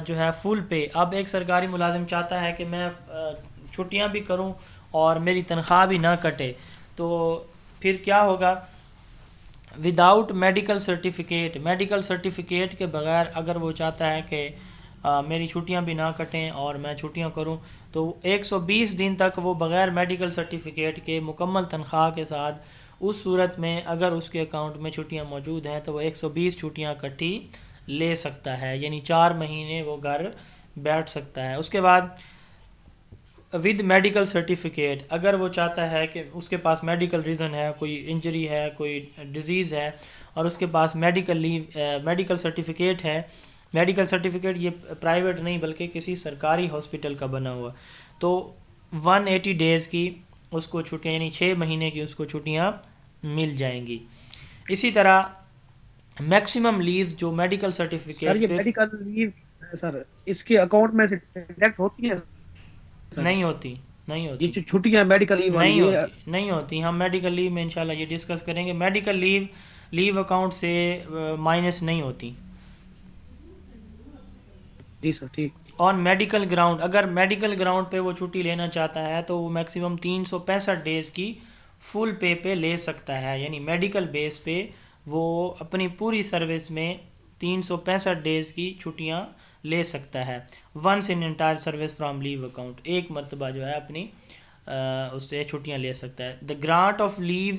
[SPEAKER 1] جو ہے فل پے. اب ایک سرکاری ملازم چاہتا ہے کہ میں چھٹیاں بھی کروں اور میری تنخواہ بھی نہ کٹے, تو پھر کیا ہوگا, without medical certificate, medical certificate کے بغیر اگر وہ چاہتا ہے کہ میری چھٹیاں بھی نہ کٹیں اور میں چھٹیاں کروں, تو 120 دن تک وہ بغیر میڈیکل سرٹیفکیٹ کے مکمل تنخواہ کے ساتھ, اس صورت میں اگر اس کے اکاؤنٹ میں چھٹیاں موجود ہیں تو وہ 120 چھٹیاں اکٹھی لے سکتا ہے. یعنی 4 مہینے وہ گھر بیٹھ سکتا ہے. اس کے بعد ود میڈیکل سرٹیفکیٹ, اگر وہ چاہتا ہے کہ اس کے پاس میڈیکل ریزن ہے, کوئی انجری ہے, کوئی ڈیزیز ہے, اور اس کے پاس میڈیکل سرٹیفکیٹ ہے. میڈیکل سرٹیفکیٹ یہ پرائیویٹ نہیں بلکہ کسی سرکاری ہاسپٹل کا بنا ہوا, تو 180 days کی اس کو چھٹیاں, یعنی 6 مہینے کی اس کو چھٹیاں مل جائیں گی. اسی طرح میکسیمم لیوز جو میڈیکل
[SPEAKER 2] سر
[SPEAKER 1] سرٹیفکیٹ
[SPEAKER 2] یہ
[SPEAKER 1] پہ
[SPEAKER 2] میڈیکل لیو سر اس کے اکاؤنٹ میں سے ڈائریکٹ ہوتی ہے سر؟
[SPEAKER 1] نہیں ہوتی، نہیں
[SPEAKER 2] یہ
[SPEAKER 1] ہوتی،
[SPEAKER 2] جو چھٹیاں میڈیکل لیو والی
[SPEAKER 1] نہیں
[SPEAKER 2] یہ
[SPEAKER 1] ہوتی، نہیں ہوتی. ہم میڈیکل لیو میں انشاءاللہ یہ ڈسکس کریں گے. میڈیکل لیو اکاؤنٹ سے مائنس نہیں ہوتی.
[SPEAKER 2] جی سر ٹھیک.
[SPEAKER 1] آن میڈیکل گراؤنڈ، اگر میڈیکل گراؤنڈ پہ وہ چھٹی لینا چاہتا ہے تو وہ میکسیمم 365 ڈیز کی فل پہ لے سکتا ہے. یعنی میڈیکل بیس پہ وہ اپنی پوری سروس میں 365 ڈیز کی چھٹیاں لے سکتا ہے. Once in entire service from leave account, ایک مرتبہ جو ہے اپنی اس سے چھٹیاں لے سکتا ہے. The grant of leave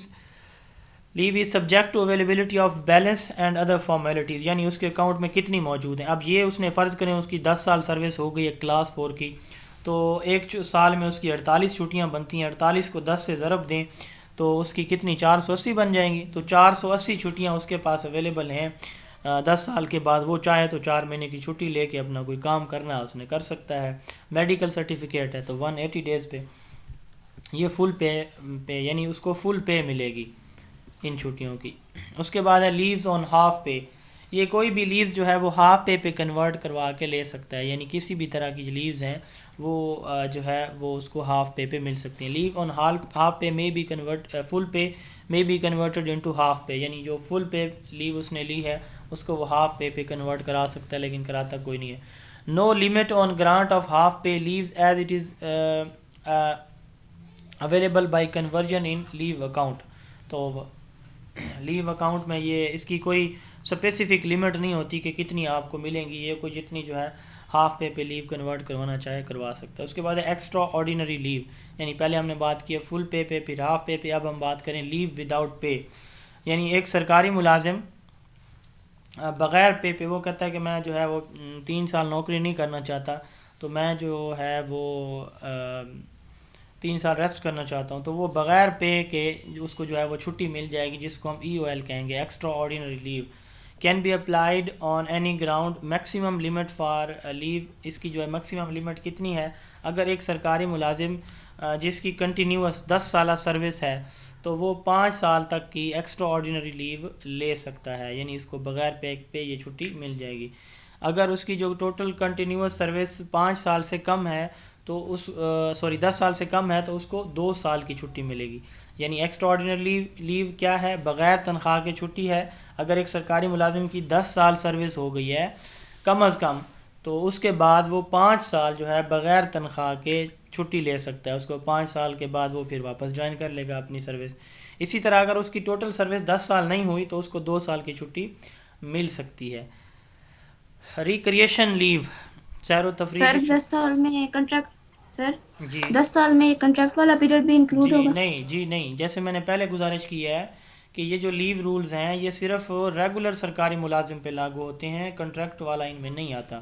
[SPEAKER 1] is subject to availability of balance and other formalities, یعنی اس کے اکاؤنٹ میں کتنی موجود ہیں. اب یہ اس نے فرض کریں اس کی 10 سال سروس ہو گئی ہے کلاس 4 کی، تو ایک سال میں اس کی 48 چھٹیاں بنتی ہیں. 48 کو 10 سے ضرب دیں تو اس کی کتنی 480 بن جائیں گی. تو 480 چھٹیاں اس کے پاس اویلیبل ہیں 10 سال کے بعد. وہ چاہے تو 4 مہینے کی چھٹی لے کے اپنا کوئی کام کرنا ہے اس نے کر سکتا ہے. میڈیکل سرٹیفکیٹ ہے تو 180 ڈیز پہ یہ فل پہ یعنی اس کو فل پے ملے گی ان چھٹیوں کی. اس کے بعد ہے لیوز آن ہاف پے. یہ کوئی بھی لیوز جو ہے وہ ہاف پے کنورٹ کروا کے لے سکتا ہے. یعنی کسی بھی طرح کی لیوز ہیں وہ جو ہے وہ اس کو ہاف پے مل سکتی ہیں. لیو آن ہاف پے میں بی کنورٹ فل پے میں بی کنورٹڈ انٹو ہاف پے، یعنی جو فل پے لیو اس نے لی ہے اس کو وہ ہاف پے کنورٹ کرا سکتا ہے، لیکن کراتا کوئی نہیں ہے. No limit on grant of half pay leaves as it is available by conversion in leave account. تو لیو اکاؤنٹ میں یہ اس کی کوئی اسپیسیفک لمٹ نہیں ہوتی کہ کتنی آپ کو ملیں گی. یہ کوئی جتنی جو ہے ہاف پے لیو کنورٹ کروانا چاہے کروا سکتا ہے. اس کے بعد ایکسٹرا آرڈینری لیو، یعنی پہلے ہم نے بات کی ہے فل پے پھر ہاف پے اب ہم بات کریں لیو وداؤٹ پے. یعنی ایک سرکاری ملازم بغیر پے وہ کہتا ہے کہ میں جو ہے وہ 3 سال نوکری نہیں کرنا چاہتا، تو میں جو ہے وہ 3 سال ریسٹ کرنا چاہتا ہوں، تو وہ بغیر پے کے اس کو جو ہے وہ چھٹی مل جائے گی جس کو ہم EOL کہیں گے، extraordinary leave. Can be applied on any ground. Maximum limit for leave, اس کی جو ہے میکسیمم لمٹ کتنی ہے؟ اگر ایک سرکاری ملازم جس کی کنٹینیوس 10 سالہ سروس ہے تو وہ 5 سال تک کی ایکسٹرا آرڈینری لیو لے سکتا ہے. یعنی اس کو بغیر پے یہ چھٹی مل جائے گی. اگر اس کی جو ٹوٹل کنٹینیوس سروس 5 سال سے کم ہے تو 10 سال سے کم ہے تو اس کو 2 سال کی چھٹی ملے گی. یعنی ایکسٹرا آرڈینری لیو کیا ہے؟ بغیر تنخواہ کی چھٹی ہے. اگر ایک سرکاری ملازم کی 10 سال سروس ہو گئی ہے کم از کم، تو اس کے بعد وہ 5 سال جو ہے بغیر تنخواہ کے چھٹی لے سکتا ہے. اس کو 5 سال کے بعد وہ پھر واپس جوائن کر لے گا اپنی سروس. اسی طرح اگر اس کی ٹوٹل سروس 10 سال نہیں ہوئی تو اس کو 2 سال کی چھٹی مل سکتی ہے. ریکریشن لیو، سیر و تفریح
[SPEAKER 4] سر
[SPEAKER 1] کی
[SPEAKER 4] 10 سال میں کنٹریکٹ سر
[SPEAKER 1] جی
[SPEAKER 4] 10 سال میں کنٹریکٹ والا پیریڈ بھی انکلوڈ ہوگا؟
[SPEAKER 1] نہیں، جیسے میں نے پہلے گزارش کی ہے کہ یہ جو لیو رولز ہیں یہ صرف ریگولر سرکاری ملازم پہ لاگو ہوتے ہیں، کنٹریکٹ والا ان میں نہیں آتا.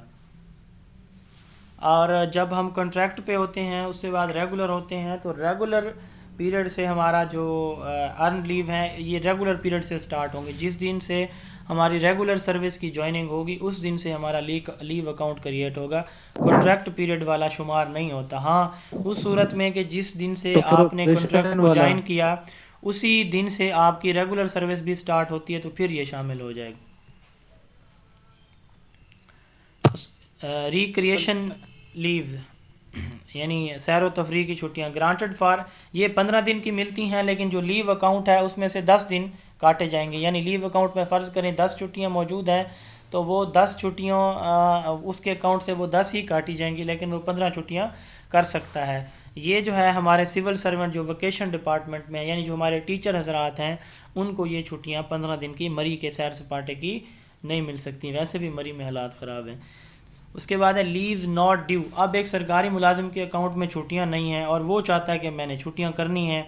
[SPEAKER 1] اور جب ہم کنٹریکٹ پہ ہوتے ہیں اس کے بعد ریگولر ہوتے ہیں تو ریگولر پیریڈ سے ہمارا جو ارن لیو ہیں یہ ریگولر پیریڈ سے سٹارٹ ہوں گے. جس دن سے ہماری ریگولر سروس کی جوائننگ ہوگی اس دن سے ہمارا لیو اکاؤنٹ کریٹ ہوگا. کنٹریکٹ پیریڈ والا شمار نہیں ہوتا. ہاں اس صورت میں کہ جس دن سے آپ نے کنٹریکٹ کو جوائن کیا اسی دن سے آپ کی ریگولر سروس بھی سٹارٹ ہوتی ہے تو پھر یہ شامل ہو جائے گا. ریکریشن لیوز یعنی سیر و تفریح کی چھٹیاں گرانٹڈ فار، یہ 15 دن کی ملتی ہیں، لیکن جو لیو اکاؤنٹ ہے اس میں سے 10 دن کاٹے جائیں گے. یعنی لیو اکاؤنٹ میں فرض کریں 10 چھٹیاں موجود ہیں تو وہ 10 چھٹیوں اس کے اکاؤنٹ سے وہ 10 ہی کاٹی جائیں گی، لیکن وہ 15 چھٹیاں کر سکتا ہے. یہ جو ہے ہمارے سول سرونٹ جو ویکیشن ڈپارٹمنٹ میں یعنی جو ہمارے ٹیچر حضرات ہیں ان کو یہ چھٹیاں 15 دن کی مری کے سیر سپاٹے کی نہیں مل سکتی. ویسے بھی مری میں حالات خراب ہیں. اس کے بعد ہے لیوز ناٹ ڈیو. اب ایک سرکاری ملازم کے اکاؤنٹ میں چھٹیاں نہیں ہیں اور وہ چاہتا ہے کہ میں نے چھٹیاں کرنی ہیں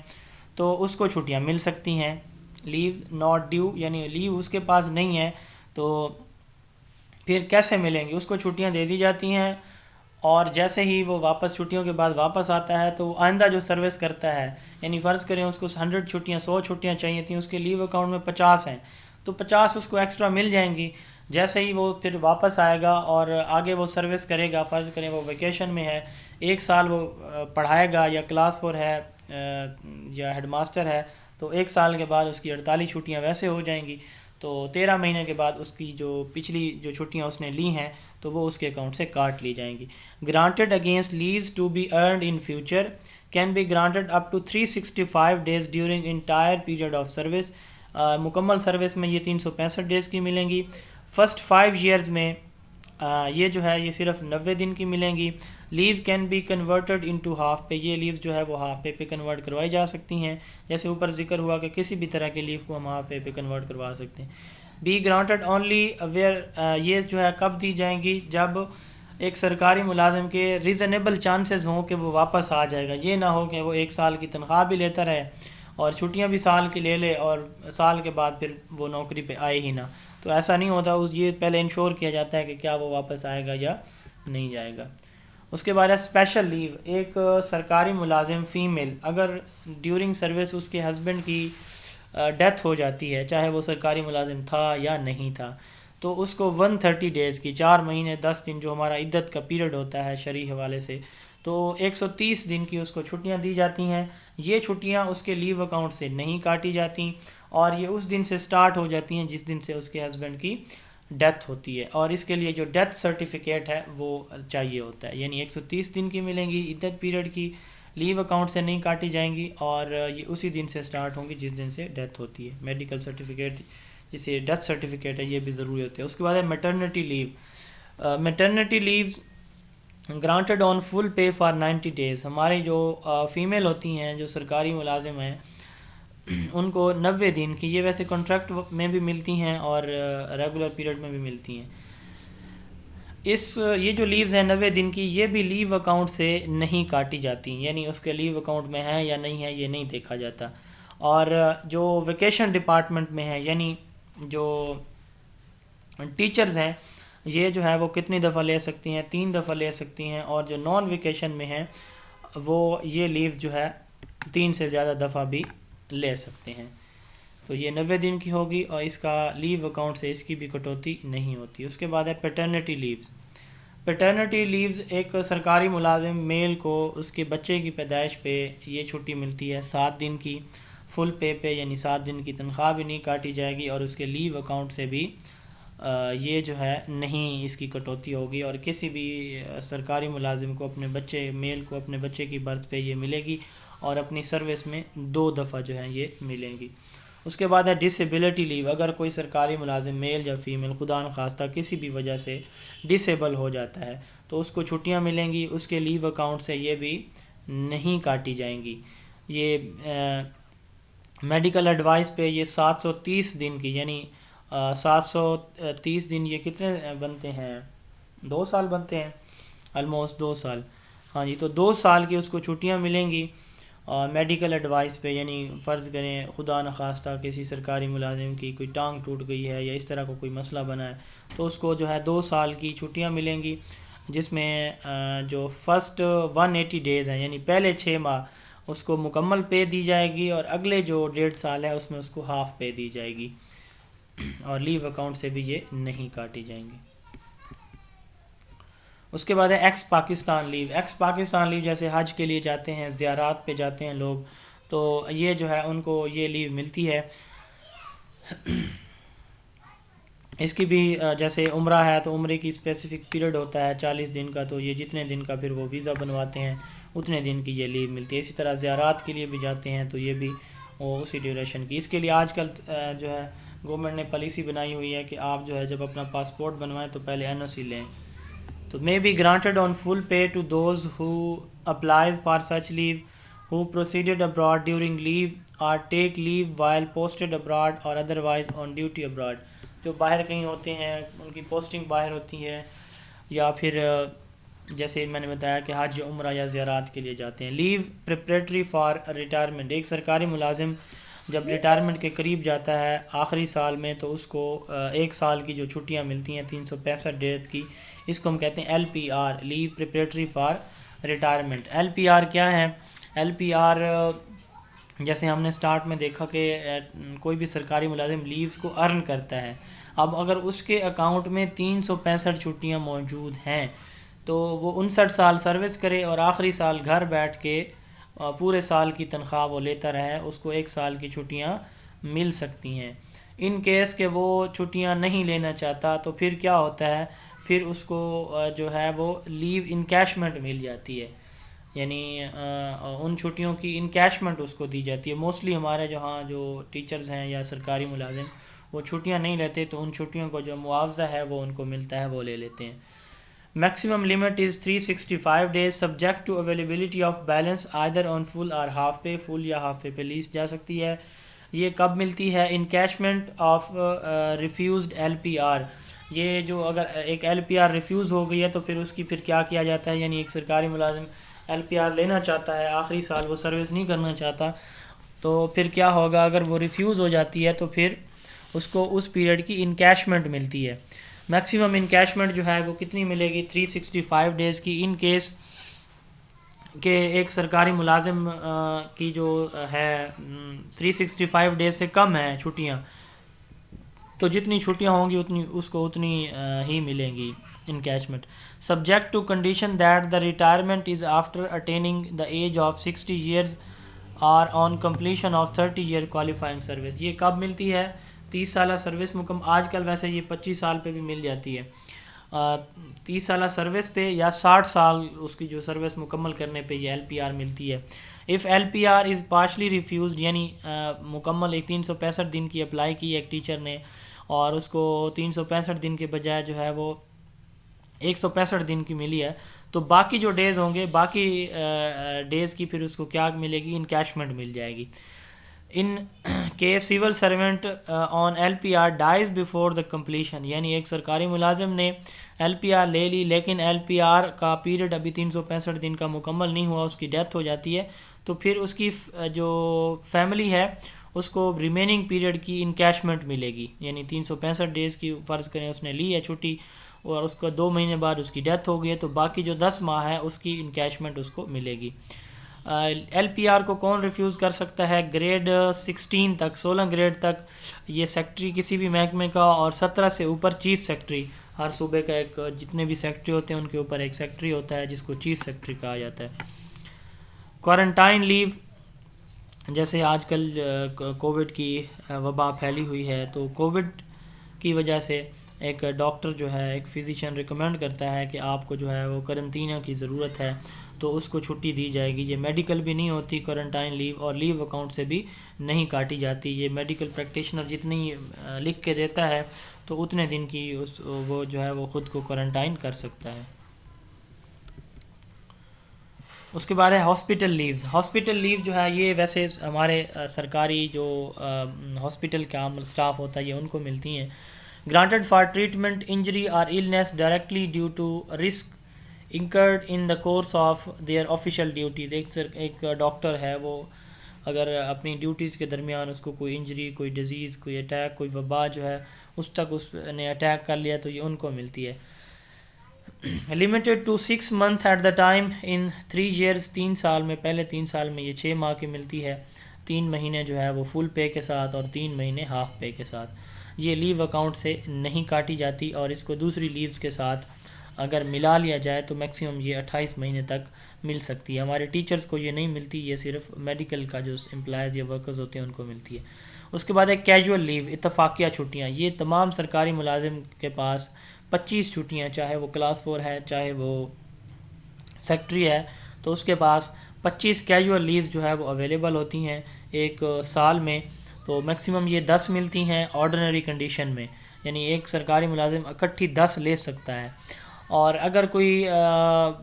[SPEAKER 1] تو اس کو چھٹیاں مل سکتی ہیں. لیو ناٹ ڈیو یعنی لیو اس کے پاس نہیں ہے تو پھر کیسے ملیں گی؟ اس کو چھٹیاں دے دی جاتی ہیں اور جیسے ہی وہ واپس چھٹیوں کے بعد واپس آتا ہے تو آئندہ جو سروس کرتا ہے یعنی فرض کریں اس کو 100 چھٹیاں 100 چھٹیاں چاہیے تھیں، اس کے لیو اکاؤنٹ میں 50 ہیں تو 50 اس کو ایکسٹرا مل جائیں گی. جیسے ہی وہ پھر واپس آئے گا اور آگے وہ سروس کرے گا، فرض کریں وہ ویکیشن میں ہے 1 سال وہ پڑھائے گا یا کلاس 4 ہے یا ہیڈ ماسٹر ہے تو 1 سال کے بعد اس کی 48 چھٹیاں ویسے ہو جائیں گی، تو 13 مہینے کے بعد اس کی جو پچھلی جو چھٹیاں اس نے لی ہیں تو وہ اس کے اکاؤنٹ سے کاٹ لی جائیں گی. Granted against leaves to be earned in future can be granted up to 365 days during entire period of service. مکمل سروس میں یہ 365 ڈیز کی ملیں گی. فرسٹ 5 ایئرز میں یہ جو ہے یہ صرف 90 دن کی ملیں گی. Leave can be converted into half pay, یہ لیوز جو ہے وہ ہاف پے پہ کنورٹ کروائی جا سکتی ہیں، جیسے اوپر ذکر ہوا کہ کسی بھی طرح کے لیو کو ہم ہاف پے پہ کنورٹ کروا سکتے ہیں. بی گرانٹڈ اونلی ویئر، یہ جو ہے کب دی جائیں گی؟ جب ایک سرکاری ملازم کے ریزنیبل چانسز ہوں کہ وہ واپس آ جائے گا. یہ نہ ہو کہ وہ 1 سال کی تنخواہ بھی لیتا رہے اور چھٹیاں بھی سال کی لے لے اور سال کے بعد پھر وہ نوکری پہ آئے ہی نہ. تو ایسا نہیں ہوتا، یہ پہلے انشور کیا جاتا ہے کہ کیا وہ واپس آئے گا یا نہیں جائے گا. اس کے بعد ہے اسپیشل لیو. ایک سرکاری ملازم فیمیل اگر ڈیورنگ سروس اس کے ہسبینڈ کی ڈیتھ ہو جاتی ہے، چاہے وہ سرکاری ملازم تھا یا نہیں تھا، تو اس کو 130 ڈیز کی 4 مہینے 10 دن جو ہمارا عدت کا پیریڈ ہوتا ہے شرعی حوالے سے، تو 130 دن کی اس کو چھٹیاں دی جاتی ہیں. یہ چھٹیاں اس کے لیو اکاؤنٹ سے نہیں کاٹی جاتی اور یہ اس دن سے سٹارٹ ہو جاتی ہیں جس دن سے اس کے ہسبینڈ کی ڈیتھ ہوتی ہے. اور اس کے لیے جو ڈیتھ سرٹیفکیٹ ہے وہ چاہیے ہوتا ہے. یعنی 130 دن کی ملیں گی عدت پیریڈ کی، لیو اکاؤنٹ سے نہیں کاٹی جائیں گی اور یہ اسی دن سے سٹارٹ ہوں گی جس دن سے ڈیتھ ہوتی ہے. میڈیکل سرٹیفکیٹ جسے ڈیتھ سرٹیفکیٹ ہے یہ بھی ضروری ہوتے ہیں. اس کے بعد ہے maternity leave. Maternity leaves granted on full pay for 90 days. ہماری جو فیمیل ہوتی ہیں جو سرکاری ملازم ہیں ان کو 90 دن کی، یہ ویسے کانٹریکٹ میں بھی ملتی ہیں اور ریگولر پیریڈ میں بھی ملتی ہیں. یہ جو لیوز ہیں 90 دن کی، یہ بھی لیو اکاؤنٹ سے نہیں کاٹی جاتی، یعنی اس کے لیو اکاؤنٹ میں ہے یا نہیں ہے یہ نہیں دیکھا جاتا. اور جو ویکیشن ڈپارٹمنٹ میں ہے، یعنی جو ٹیچرز ہیں، یہ جو ہے وہ کتنی دفعہ لے سکتی ہیں؟ 3 دفعہ لے سکتی ہیں. اور جو نان ویکیشن میں ہیں وہ یہ لیوز جو ہے 3 سے زیادہ دفعہ بھی لے سکتے ہیں. تو یہ 90 دن کی ہوگی اور اس کا لیو اکاؤنٹ سے اس کی بھی کٹوتی نہیں ہوتی. اس کے بعد ہے پیٹرنٹی لیوز. پیٹرنٹی لیوز ایک سرکاری ملازم میل کو اس کے بچے کی پیدائش پہ یہ چھٹی ملتی ہے 7 دن کی فل پے پہ، یعنی 7 دن کی تنخواہ بھی نہیں کاٹی جائے گی اور اس کے لیو اکاؤنٹ سے بھی یہ جو ہے نہیں اس کی کٹوتی ہوگی. اور کسی بھی سرکاری ملازم کو اپنے بچے میل کو اپنے بچے کی برتھ پہ یہ ملے گی اور اپنی سروس میں 2 دفعہ جو ہیں یہ ملیں گی. اس کے بعد ہے ڈسیبلٹی لیو. اگر کوئی سرکاری ملازم میل یا فیمیل خدا نخواستہ کسی بھی وجہ سے ڈسیبل ہو جاتا ہے تو اس کو چھٹیاں ملیں گی، اس کے لیو اکاؤنٹ سے یہ بھی نہیں کاٹی جائیں گی. یہ میڈیکل ایڈوائس پہ یہ 730 دن کی، یعنی 730 دن یہ کتنے بنتے ہیں؟ 2 سال بنتے ہیں، آلموسٹ 2 سال. ہاں جی، تو 2 سال کی اس کو چھٹیاں ملیں گی میڈیکل ایڈوائس پہ. یعنی فرض کریں خدا نخواستہ کسی سرکاری ملازم کی کوئی ٹانگ ٹوٹ گئی ہے یا اس طرح کا کوئی مسئلہ بنا ہے تو اس کو جو ہے 2 سال کی چھٹیاں ملیں گی، جس میں جو فرسٹ 180 ڈیز ہیں یعنی پہلے 6 ماہ اس کو مکمل پے دی جائے گی اور اگلے جو 1.5 سال ہے اس میں اس کو ہاف پے دی جائے گی اور لیو اکاؤنٹ سے بھی یہ نہیں کاٹی جائیں گے. اس کے بعد ہے ایکس پاکستان لیو. ایکس پاکستان لیو جیسے حج کے لیے جاتے ہیں، زیارات پہ جاتے ہیں لوگ، تو یہ جو ہے ان کو یہ لیو ملتی ہے. اس کی بھی جیسے عمرہ ہے تو عمرے کی اسپیسیفک پیریڈ ہوتا ہے 40 دن کا، تو یہ جتنے دن کا پھر وہ ویزا بنواتے ہیں اتنے دن کی یہ لیو ملتی ہے. اسی طرح زیارات کے لیے بھی جاتے ہیں تو یہ بھی اسی ڈیوریشن کی. اس کے لیے آج کل جو ہے گورنمنٹ نے پالیسی بنائی ہوئی ہے کہ آپ جو ہے جب اپنا پاسپورٹ بنوائیں تو پہلے NOC لیں. تو may be granted on full pay to those who applies for such leave, who proceeded abroad during leave or take leave while posted abroad or otherwise on duty abroad. جو باہر کہیں ہوتے ہیں ان کی پوسٹنگ باہر ہوتی ہے یا پھر جیسے میں نے بتایا کہ حج عمرہ یا زیارات کے لیے جاتے ہیں. لیو پریپریٹری فار ریٹائرمنٹ. ایک سرکاری ملازم جب ریٹائرمنٹ کے قریب جاتا ہے آخری سال میں تو اس کو 1 سال کی جو چھٹیاں ملتی ہیں 365 ڈیز کی، اس کو ہم کہتے ہیں LPR، leave preparatory for retirement. LPR کیا ہے؟ LPR جیسے ہم نے سٹارٹ میں دیکھا کہ کوئی بھی سرکاری ملازم لیوز کو ارن کرتا ہے. اب اگر اس کے اکاؤنٹ میں 365 چھٹیاں موجود ہیں تو وہ 59 سال سروس کرے اور آخری سال گھر بیٹھ کے پورے سال کی تنخواہ وہ لیتا رہے اس کو 1 سال کی چھٹیاں مل سکتی ہیں. ان کیس کہ وہ چھٹیاں نہیں لینا چاہتا تو پھر کیا ہوتا ہے, پھر اس کو جو ہے وہ لیو انکیشمنٹ مل جاتی ہے, یعنی ان چھٹیوں کی انکیشمنٹ اس کو دی جاتی ہے. موسٹلی ہمارے جہاں جو ٹیچرز ہیں یا سرکاری ملازم وہ چھٹیاں نہیں لیتے تو ان چھٹیوں کو جو معاوضہ ہے وہ ان کو ملتا ہے, وہ لے لیتے ہیں. Maximum limit is 365 days subject to availability of balance either on full or half پے, فل یا ہاف پے پہ لی جا سکتی ہے. یہ کب ملتی ہے؟ Encashment of refused LPR. یہ جو اگر ایک LPR ریفیوز ہو گئی ہے تو پھر اس کی پھر کیا کیا جاتا ہے, یعنی ایک سرکاری ملازم LPR لینا چاہتا ہے, آخری سال وہ سروس نہیں کرنا چاہتا, تو پھر کیا ہوگا, اگر وہ ریفیوز ہو جاتی ہے تو پھر اس کو اس پیریڈ کی انکیشمنٹ ملتی ہے. میکسیمم انکیشمنٹ جو ہے وہ کتنی ملے گی؟ 365 days کی. ان کیس کہ ایک سرکاری ملازم کی جو ہے 365 days سے کم ہے چھٹیاں, تو جتنی چھٹیاں ہوں گی اتنی اس کو اتنی ہی ملیں گی encashment. Subject to condition that the retirement is after attaining the age of 60 years or on completion of 30 year qualifying service. یہ کب ملتی ہے؟ 30 سالہ سروس آج کل ویسے یہ 25 سال پہ بھی مل جاتی ہے, 30 سالہ سروس پہ یا 60 سال اس کی جو سروس مکمل کرنے پہ یہ LPR ملتی ہے. If LPR is partially refused, یعنی مکمل ایک 365 دن کی اپلائی کی ایک ٹیچر نے اور اس کو 365 دن کے بجائے جو ہے وہ 165 دن کی ملی ہے, تو باقی جو ڈیز ہوں گے, باقی ڈیز کی پھر اس کو کیا ملے گی؟ انکیشمنٹ مل جائے گی. ان کے civil servant on LPR dies before the completion, یعنی ایک سرکاری ملازم نے LPR لے لی لیکن LPR کا پیریڈ ابھی 365 دن کا مکمل نہیں ہوا, اس کی ڈیتھ ہو جاتی ہے, تو پھر اس کی جو فیملی ہے اس کو ریمیننگ پیریڈ کی انکیشمنٹ ملے گی. یعنی 365 days کی فرض کریں اس نے لی ہے چھٹی اور اس کو 2 مہینے بعد اس کی ڈیتھ ہو گئی ہے, تو باقی جو 10 ماہ ہے اس کی انکیشمنٹ اس کو ملے گی. LPR کو کون ریفیوز کر سکتا ہے؟ گریڈ 16 تک, 16 گریڈ تک یہ سیکٹری کسی بھی محکمے کا, اور 17 سے اوپر چیف سیکٹری. ہر صوبے کا ایک جتنے بھی سیکٹری ہوتے ہیں ان کے اوپر ایک سیکٹری ہوتا ہے جس کو چیف سیکٹری کہا جاتا ہے. کوارنٹائن لیو, جیسے آج کل کووڈ کی وبا پھیلی ہوئی ہے, تو کووڈ کی وجہ سے ایک ڈاکٹر جو ہے, ایک فزیشین ریکمینڈ کرتا ہے کہ آپ کو جو ہے وہ قرنطینہ کی ضرورت ہے, تو اس کو چھٹی دی جائے گی. یہ میڈیکل بھی نہیں ہوتی کوارنٹائن لیو, اور لیو اکاؤنٹ سے بھی نہیں کاٹی جاتی. یہ میڈیکل پریکٹیشنر جتنی لکھ کے دیتا ہے تو اتنے دن کی وہ جو ہے وہ خود کو کوارنٹائن کر سکتا ہے. اس کے بعد ہے ہاسپٹل لیوز. ہاسپٹل لیو جو ہے یہ ویسے ہمارے سرکاری جو ہاسپٹل کا اسٹاف ہوتا ہے یہ ان کو ملتی ہیں. گرانٹڈ فار ٹریٹمنٹ انجری اور illness directly due to risk incurred in the course of their official duties. ایک ڈاکٹر ہے وہ اگر اپنی ڈیوٹیز کے درمیان اس کو کوئی انجری, کوئی ڈیزیز, کوئی اٹیک, کوئی وبا جو ہے اس تک اس نے اٹیک کر لیا تو یہ ان کو ملتی ہے. Limited to 6 months at the time in 3 years, 3 سال میں, پہلے 3 سال میں یہ 6 ماہ کی ملتی ہے. 3 مہینے جو ہے وہ فل پے کے ساتھ اور 3 مہینے ہاف پے کے ساتھ. یہ لیو اکاؤنٹ سے نہیں کاٹی جاتی, اور اس کو دوسری لیوز کے ساتھ اگر ملا لیا جائے تو میکسیمم یہ 28 مہینے تک مل سکتی ہے. ہمارے ٹیچرز کو یہ نہیں ملتی, یہ صرف میڈیکل کا جو امپلائز یا ورکرز ہوتے ہیں ان کو ملتی ہے. اس کے بعد ایک کیجول لیو, اتفاقیہ چھٹیاں. یہ تمام سرکاری ملازم کے پاس 25 چھٹیاں, چاہے وہ کلاس 4 ہے چاہے وہ سیکٹری ہے, تو اس کے پاس 25 کیجول لیوز جو ہے وہ اویلیبل ہوتی ہیں ایک سال میں. تو میکسیمم یہ 10 ملتی ہیں آرڈنری کنڈیشن میں, یعنی ایک سرکاری ملازم اکٹھی 10 لے سکتا ہے. اور اگر کوئی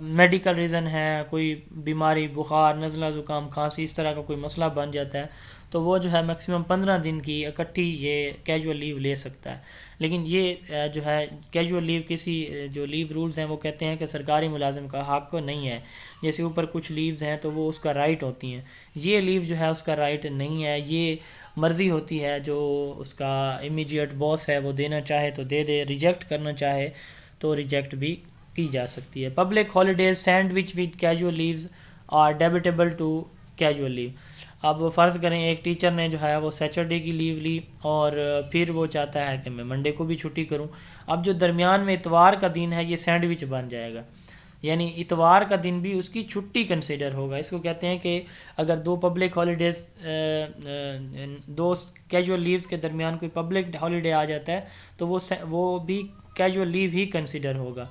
[SPEAKER 1] میڈیکل ریزن ہے, کوئی بیماری, بخار, نزلہ, زکام, کھانسی, اس طرح کا کوئی مسئلہ بن جاتا ہے تو وہ جو ہے میکسیمم 15 دن کی اکٹھی یہ کیجول لیو لے سکتا ہے. لیکن یہ جو ہے کیجول لیو کسی جو لیو رولز ہیں وہ کہتے ہیں کہ سرکاری ملازم کا حق نہیں ہے. جیسے اوپر کچھ لیوز ہیں تو وہ اس کا رائٹ ہوتی ہیں, یہ لیو جو ہے اس کا رائٹ نہیں ہے, یہ مرضی ہوتی ہے جو اس کا امیجیٹ باس ہے وہ دینا چاہے تو دے دے, ریجیکٹ کرنا چاہے تو ریجیکٹ بھی کی جا سکتی ہے. Public holidays sandwich with casual leaves are debitable to casual leave. اب فرض کریں ایک ٹیچر نے جو ہے وہ سیچرڈے کی لیو لی اور پھر وہ چاہتا ہے کہ میں منڈے کو بھی چھٹی کروں. اب جو درمیان میں اتوار کا دن ہے یہ سینڈوچ بن جائے گا. یعنی اتوار کا دن بھی اس کی چھٹی کنسیڈر ہوگا. اس کو کہتے ہیں کہ اگر دو پبلک ہالیڈیز دو کیجول لیوز کے درمیان کوئی پبلک ہالیڈے آ جاتا ہے تو وہ بھی کیجول لیو ہی کنسیڈر ہوگا.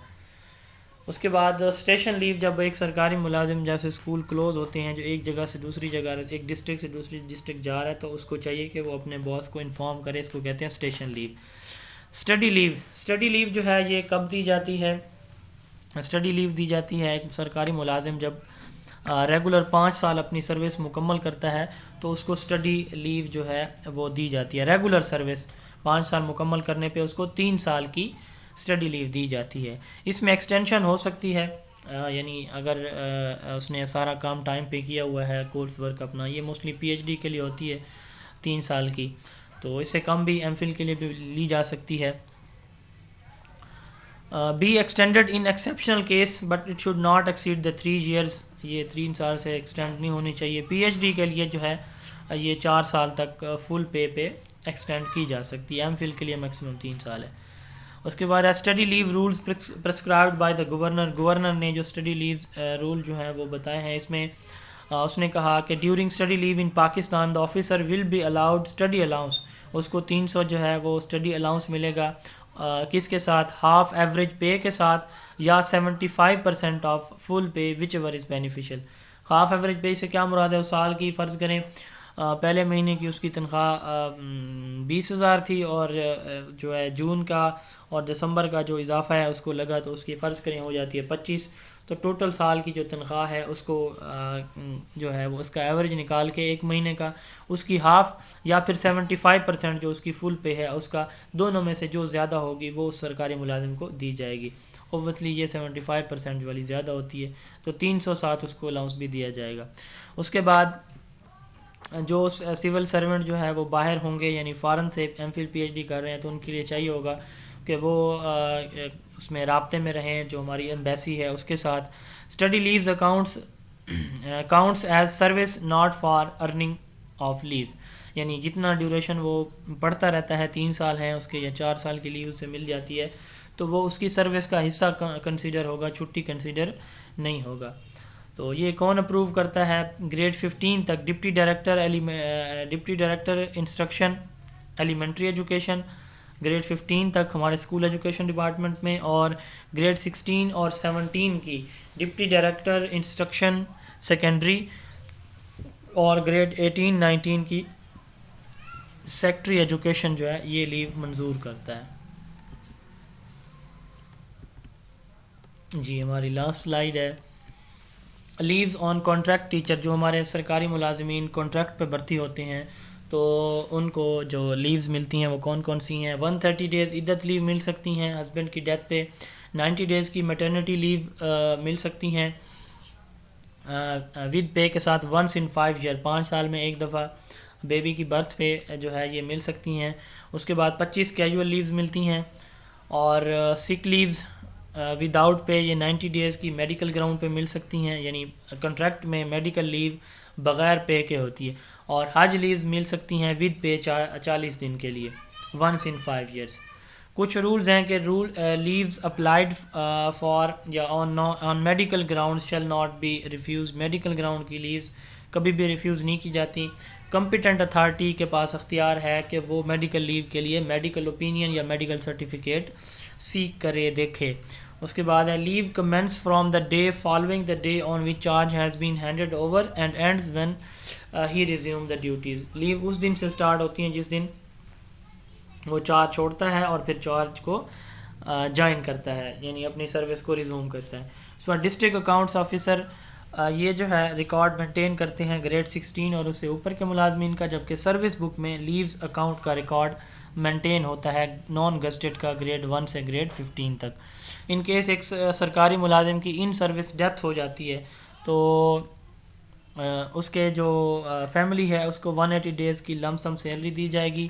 [SPEAKER 1] اس کے بعد اسٹیشن لیو، جب ایک سرکاری ملازم جیسے اسکول کلوز ہوتے ہیں جو ایک جگہ سے دوسری جگہ، ایک ڈسٹرکٹ سے دوسری ڈسٹرکٹ جا رہا ہے تو اس کو چاہیے کہ وہ اپنے باس کو انفارم کرے. اس کو کہتے ہیں اسٹیشن لیو. اسٹڈی لیو، اسٹڈی لیو جو ہے یہ کب دی جاتی ہے؟ اسٹڈی لیو دی جاتی ہے ایک سرکاری ملازم جب ریگولر 5 سال اپنی سروس مکمل کرتا ہے تو اس کو اسٹڈی لیو جو ہے وہ دی جاتی ہے. ریگولر سروس 5 سال مکمل کرنے پہ اس کو 3 سال کی اسٹڈی لیو دی جاتی ہے. اس میں ایکسٹینشن ہو سکتی ہے، یعنی اگر اس نے سارا کام ٹائم پہ کیا ہوا ہے کورس ورک اپنا، یہ موسٹلی پی ایچ ڈی کے لیے ہوتی ہے 3 سال کی، تو اس سے کم بھی ایم فل کے لیے بھی لی جا سکتی ہے. Be extended in exceptional case but it should not exceed the 3 years. یہ 3 سال سے ایکسٹینڈ نہیں ہونی چاہیے. پی ایچ ڈی کے لیے جو ہے یہ 4 سال تک فل پے ایکسٹینڈ کی جا سکتی ہے. ایم فل کے لیے میکسیمم 3 سال ہے. اس کے بعد study leave rules prescribed by the governor. Governor نے جو اسٹڈی لیوز رول جو ہیں وہ بتائے ہیں. اس میں اس نے کہا کہ during study leave in Pakistan the officer will be allowed study allowance. اس کو 300 جو ہے وہ اسٹڈی الاؤنس ملے گا. کس کے ساتھ؟ ہاف ایوریج پے کے ساتھ یا 75% of full pay whichever is beneficial. Half average pay سے کیا مراد ہے؟ اس سال کی فرض کریں پہلے مہینے کی اس کی تنخواہ 20,000 تھی اور جو ہے جون کا اور دسمبر کا جو اضافہ ہے اس کو لگا تو اس کی فرض کریں ہو جاتی ہے 25. تو ٹوٹل سال کی جو تنخواہ ہے اس کو جو ہے وہ اس کا ایوریج نکال کے ایک مہینے کا اس کی ہاف یا پھر 75% جو اس کی فل پے ہے اس کا، دونوں میں سے جو زیادہ ہوگی وہ اس سرکاری ملازم کو دی جائے گی. اوبویسلی یہ 75% والی زیادہ ہوتی ہے تو 307 اس کو الاؤنس بھی دیا جائے گا. اس کے بعد جو سول سرونٹ جو ہے وہ باہر ہوں گے، یعنی فارن سے M Phil P H D کر رہے ہیں تو ان کے لیے چاہیے ہوگا کہ وہ اس میں رابطے میں رہیں جو ہماری ایمبیسی ہے اس کے ساتھ. Study leaves accounts as service not for earning of leaves. یعنی جتنا ڈیوریشن وہ پڑھتا رہتا ہے 3 سال ہیں اس کے یا 4 سال کی لیو سے مل جاتی ہے تو وہ اس کی سروس کا حصہ کنسیڈر ہوگا، چھٹی کنسیڈر نہیں ہوگا. تو یہ کون اپروو کرتا ہے؟ گریڈ 15 تک deputy director instruction elementary education grade 15 تک ہمارے اسکول ایجوکیشن ڈپارٹمنٹ میں، اور گریڈ 16 اور 17 کی ڈپٹی ڈائریکٹر انسٹرکشن سیکنڈری، اور گریڈ 18-19 کی سیکٹری ایجوکیشن جو ہے یہ لیو منظور کرتا ہے. جی ہماری لاسٹ سلائیڈ ہے لیوز آن کانٹریکٹ ٹیچر. جو ہمارے سرکاری ملازمین کانٹریکٹ پہ بھرتی ہوتے ہیں تو ان کو جو لیوز ملتی ہیں وہ کون کون سی ہیں؟ 130 ڈیز عدت لیو مل سکتی ہیں ہسبینڈ کی ڈیتھ پہ. 90 ڈیز کی میٹرنٹی لیو مل سکتی ہیں ود پے کے ساتھ. 1 in 5 year 5 سال میں ایک دفعہ بیبی کی برتھ پہ جو ہے یہ مل سکتی ہیں. اس کے بعد 25 کیجول لیوز ملتی ہیں، اور سک لیوز ود آؤٹ پے یہ 90 ڈیز کی میڈیکل گراؤنڈ پہ مل سکتی ہیں. یعنی کنٹریکٹ میں میڈیکل لیو بغیر پے کے ہوتی ہے. اور حج لیوز مل سکتی ہیں ود پے 40 دن کے لیے 1 in 5 years. کچھ رولز ہیں کہ لیوز اپلائیڈ فار یا on medical ground shall not be refuse. Medical ground کی لیوز کبھی بھی ریفیوز نہیں کی جاتی. کمپیٹنٹ اتھارٹی کے پاس اختیار ہے کہ وہ میڈیکل لیو کے لیے میڈیکل اوپینین یا میڈیکل سرٹیفکیٹ سیک کرے دیکھے. اس کے بعد ہے leave commences from the day following the day on which charge has been handed over and ends when he resume the duties. Leave اس دن سے سٹارٹ ہوتی ہیں جس دن وہ چارج چھوڑتا ہے اور پھر چارج کو جوائن کرتا ہے، یعنی اپنی سروس کو ریزیوم کرتا ہے. اس بعد ڈسٹرکٹ اکاؤنٹس آفیسر یہ جو ہے ریکارڈ مینٹین کرتے ہیں گریڈ 16 اور اس سے اوپر کے ملازمین کا، جبکہ سروس بک میں لیوز اکاؤنٹ کا ریکارڈ مینٹین ہوتا ہے نان گزٹڈ کا گریڈ 1 سے گریڈ 15 تک. ان کیس ایک سرکاری ملازم کی ان سروس ڈیتھ ہو جاتی ہے تو اس کے جو فیملی ہے اس کو 180 ڈیز کی لم سم سیلری دی جائے گی.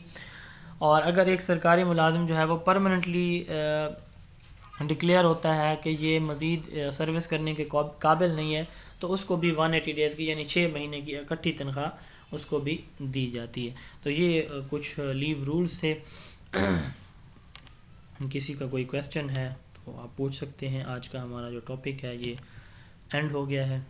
[SPEAKER 1] اور اگر ایک سرکاری ملازم جو ہے وہ پرماننٹلی ڈکلیئر ہوتا ہے کہ یہ مزید سروس کرنے کے قابل نہیں ہے تو اس کو بھی 180 ڈیز کی یعنی 6 مہینے کی اکٹھی تنخواہ اس کو بھی دی جاتی ہے. تو یہ کچھ لیو رولز تھے. کسی کا کوئی کویسچن ہے تو تو آپ پوچھ سکتے ہیں. آج کا ہمارا جو ٹاپک ہے یہ اینڈ ہو گیا ہے.